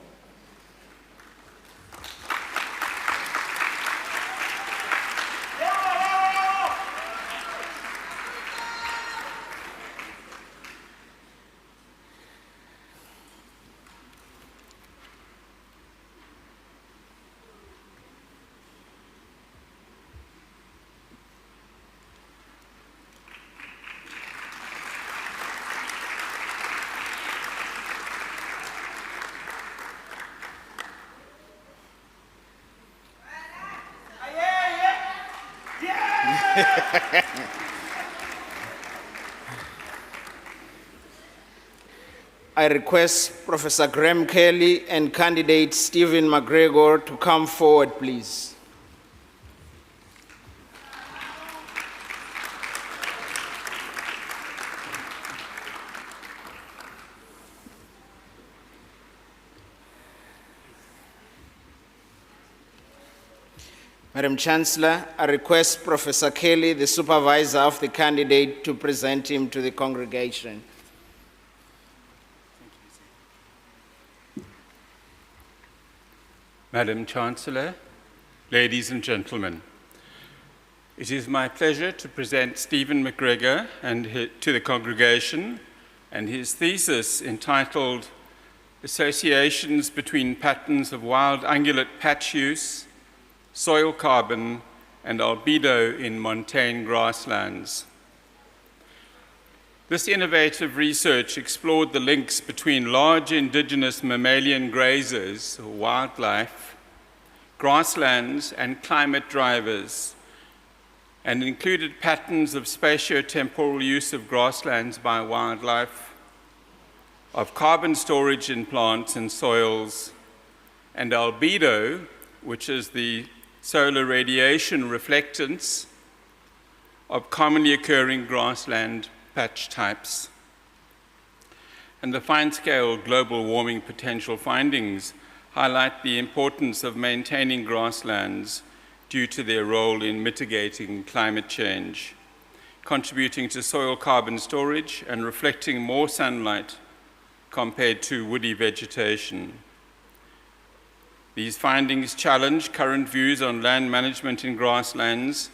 I request Professor Graham Kelly and candidate Stephen McGregor to come forward, please. Madam Chancellor, I request Professor Kelly, the supervisor of the candidate, to present him to the congregation. Madam Chancellor, ladies and gentlemen, it is my pleasure to present Stephen McGregor to the congregation and his thesis entitled Associations Between Patterns of Wild Ungulate Patch Use, soil carbon, and albedo in montane grasslands. This innovative research explored the links between large indigenous mammalian grazers, or wildlife, grasslands, and climate drivers, and included patterns of spatio-temporal use of grasslands by wildlife, of carbon storage in plants and soils, and albedo, which is the solar radiation reflectance of commonly occurring grassland patch types. And the fine-scale global warming potential findings highlight the importance of maintaining grasslands due to their role in mitigating climate change, contributing to soil carbon storage and reflecting more sunlight compared to woody vegetation. These findings challenge current views on land management in grasslands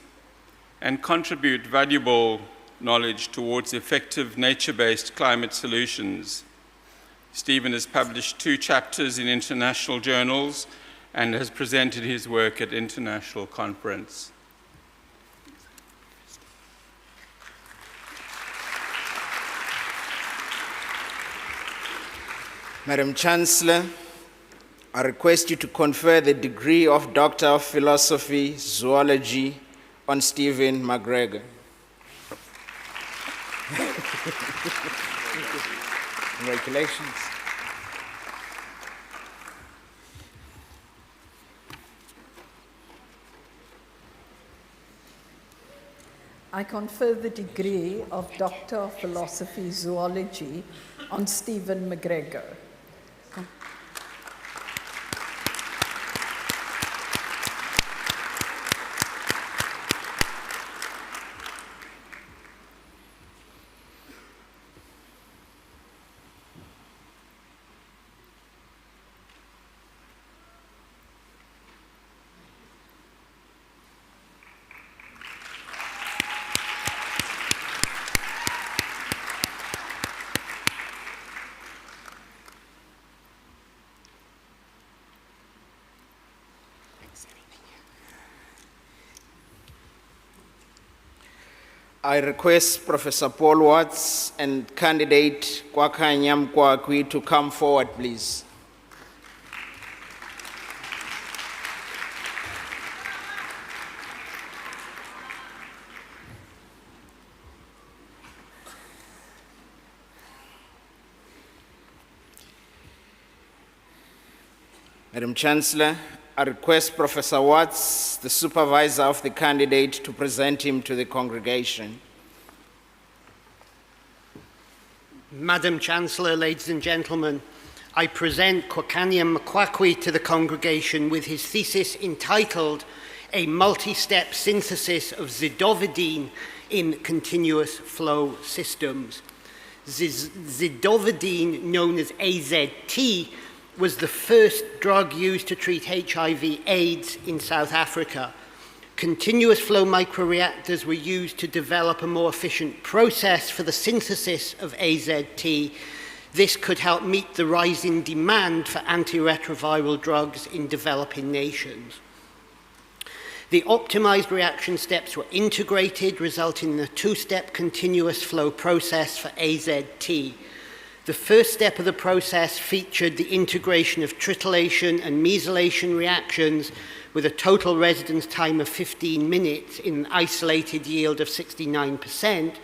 and contribute valuable knowledge towards effective nature-based climate solutions. Stephen has published 2 chapters in international journals and has presented his work at international conference. Madam Chancellor, I request you to confer the degree of Doctor of Philosophy, Zoology on Stephen McGregor. Congratulations. I confer the degree of Doctor of Philosophy, Zoology on Stephen McGregor. I request Professor Paul Watts and candidate Kwakanya Mkwakwi to come forward, please. Madam Chancellor, I request Professor Watts, the supervisor of the candidate, to present him to the congregation. Madam Chancellor, ladies and gentlemen, I present Kwakanya Mkwakwi to the congregation with his thesis entitled A Multi-Step Synthesis of Zidovudine in Continuous Flow Systems. Zidovudine, known as AZT, was the first drug used to treat HIV/AIDS in South Africa. Continuous flow microreactors were used to develop a more efficient process for the synthesis of AZT. This could help meet the rising demand for antiretroviral drugs in developing nations. The optimized reaction steps were integrated, resulting in a 2-step continuous flow process for AZT. The first step of the process featured the integration of tritylation and mesylation reactions with a total residence time of 15 minutes in an isolated yield of 69%.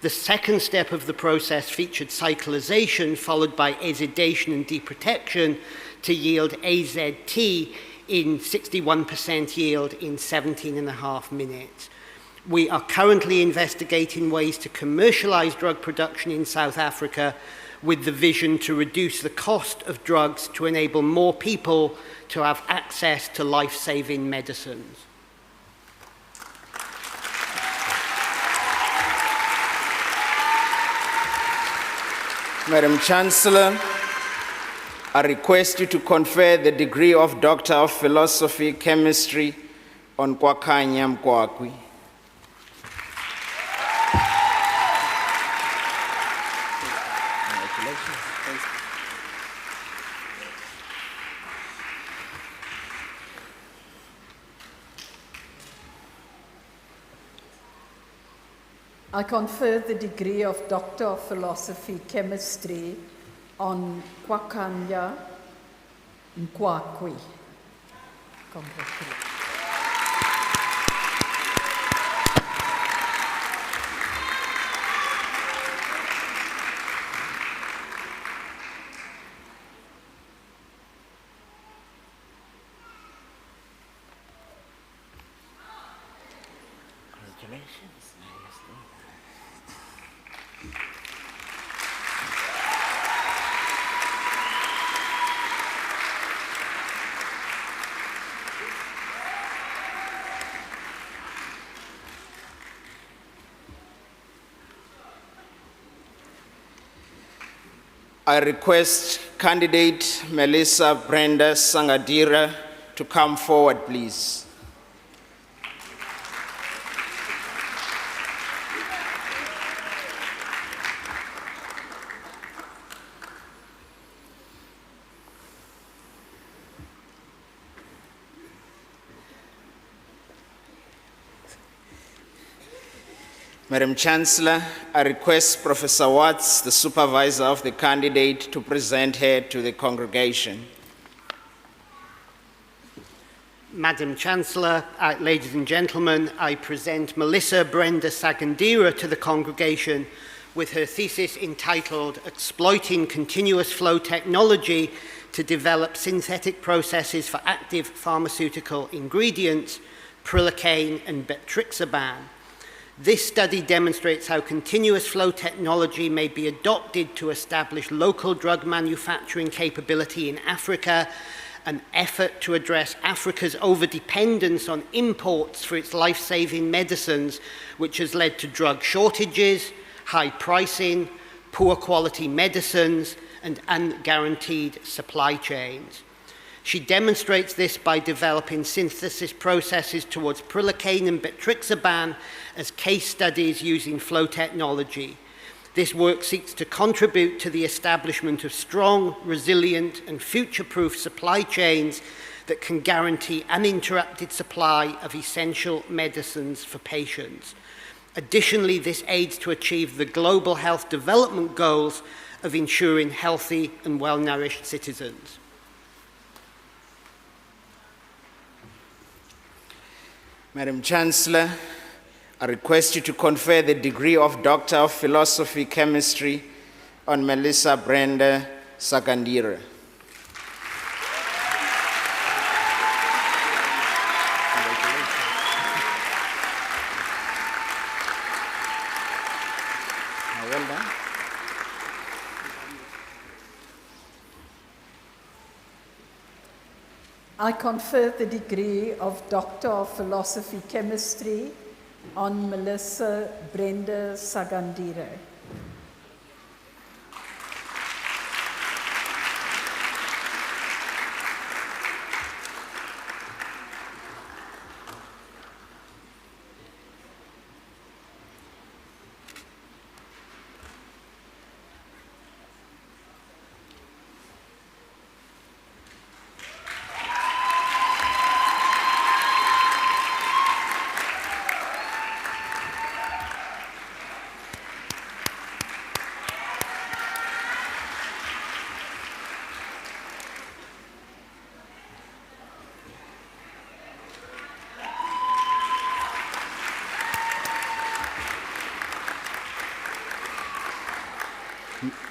The second step of the process featured cyclization followed by azidation and deprotection to yield AZT in 61% yield in 17.5 minutes. We are currently investigating ways to commercialize drug production in South Africa with the vision to reduce the cost of drugs to enable more people to have access to life-saving medicines. Madam Chancellor, I request you to confer the degree of Doctor of Philosophy, Chemistry on Kwakanya Mkwakwi. I confer the degree of Doctor of Philosophy, Chemistry on Kwakanya Nkwakwi. Congratulations. I request candidate Melissa Brenda Sangadira to come forward, please. Madam Chancellor, I request Professor Watts, the supervisor of the candidate, to present her to the congregation. Madam Chancellor, ladies and gentlemen, I present Melissa Brenda Sagandira to the congregation with her thesis entitled Exploiting Continuous Flow Technology to Develop Synthetic Processes for Active Pharmaceutical Ingredients, Prilocaine and Betrixaban. This study demonstrates how continuous flow technology may be adopted to establish local drug manufacturing capability in Africa, an effort to address Africa's overdependence on imports for its life-saving medicines, which has led to drug shortages, high pricing, poor quality medicines, and unguaranteed supply chains. She demonstrates this by developing synthesis processes towards prilocaine and betrixaban as case studies using flow technology. This work seeks to contribute to the establishment of strong, resilient, and future-proof supply chains that can guarantee uninterrupted supply of essential medicines for patients. Additionally, this aids to achieve the global health development goals of ensuring healthy and well-nourished citizens. Madam Chancellor, I request you to confer the degree of Doctor of Philosophy, Chemistry on Melissa Brenda Sagandira. Well done. I confer the degree of Doctor of Philosophy, Chemistry on Melissa Brenda Sagandira.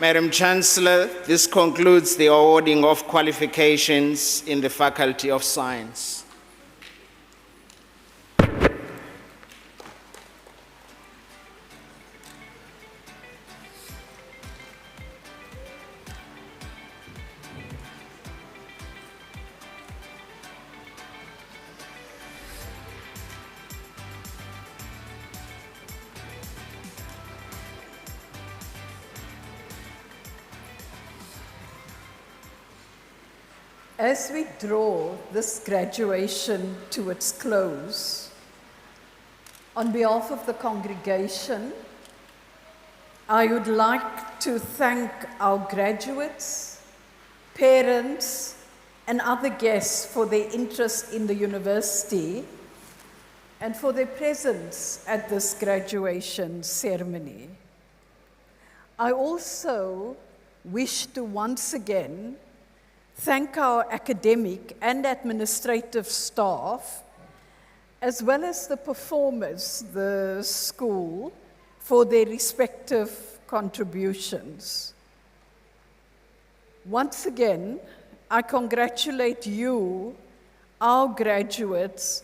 Madam Chancellor, this concludes the awarding of qualifications in the Faculty of Science. As we draw this graduation to its close, on behalf of the congregation, I would like to thank our graduates, parents, and other guests for their interest in the university and for their presence at this graduation ceremony. I also wish to once again thank our academic and administrative staff, as well as the performers, the school, for their respective contributions. Once again, I congratulate you, our graduates,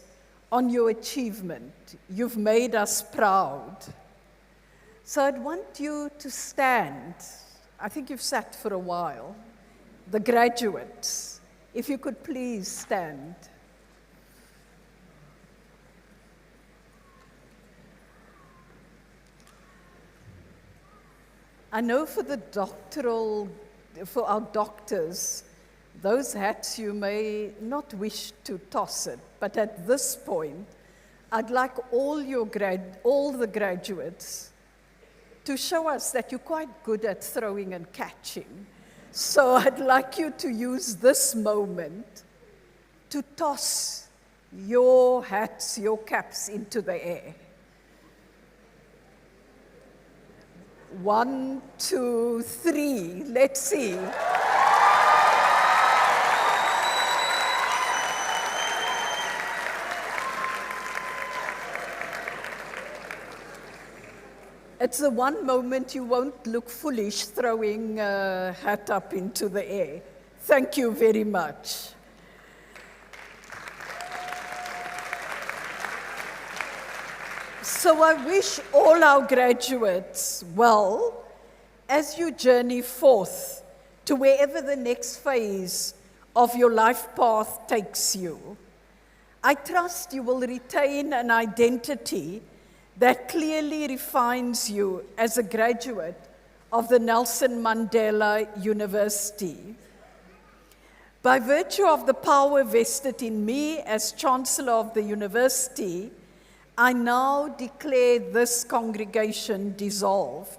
on your achievement. You've made us proud. So I'd want you to stand. I think you've sat for a while. The graduates, if you could please stand. I know for our doctors, those hats you may not wish to toss it, but at this point, I'd like all the graduates to show us that you're quite good at throwing and catching. So I'd like you to use this moment to toss your hats, your caps into the air. 1, 2, 3, let's see. It's the one moment you won't look foolish throwing a hat up into the air. Thank you very much. So I wish all our graduates well as you journey forth to wherever the next phase of your life path takes you. I trust you will retain an identity that clearly refines you as a graduate of the Nelson Mandela University. By virtue of the power vested in me as Chancellor of the University, I now declare this congregation dissolved.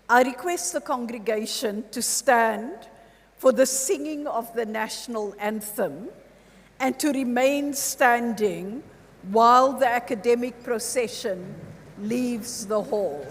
I request the congregation to stand for the singing of the national anthem and to remain standing while the academic procession leaves the hall.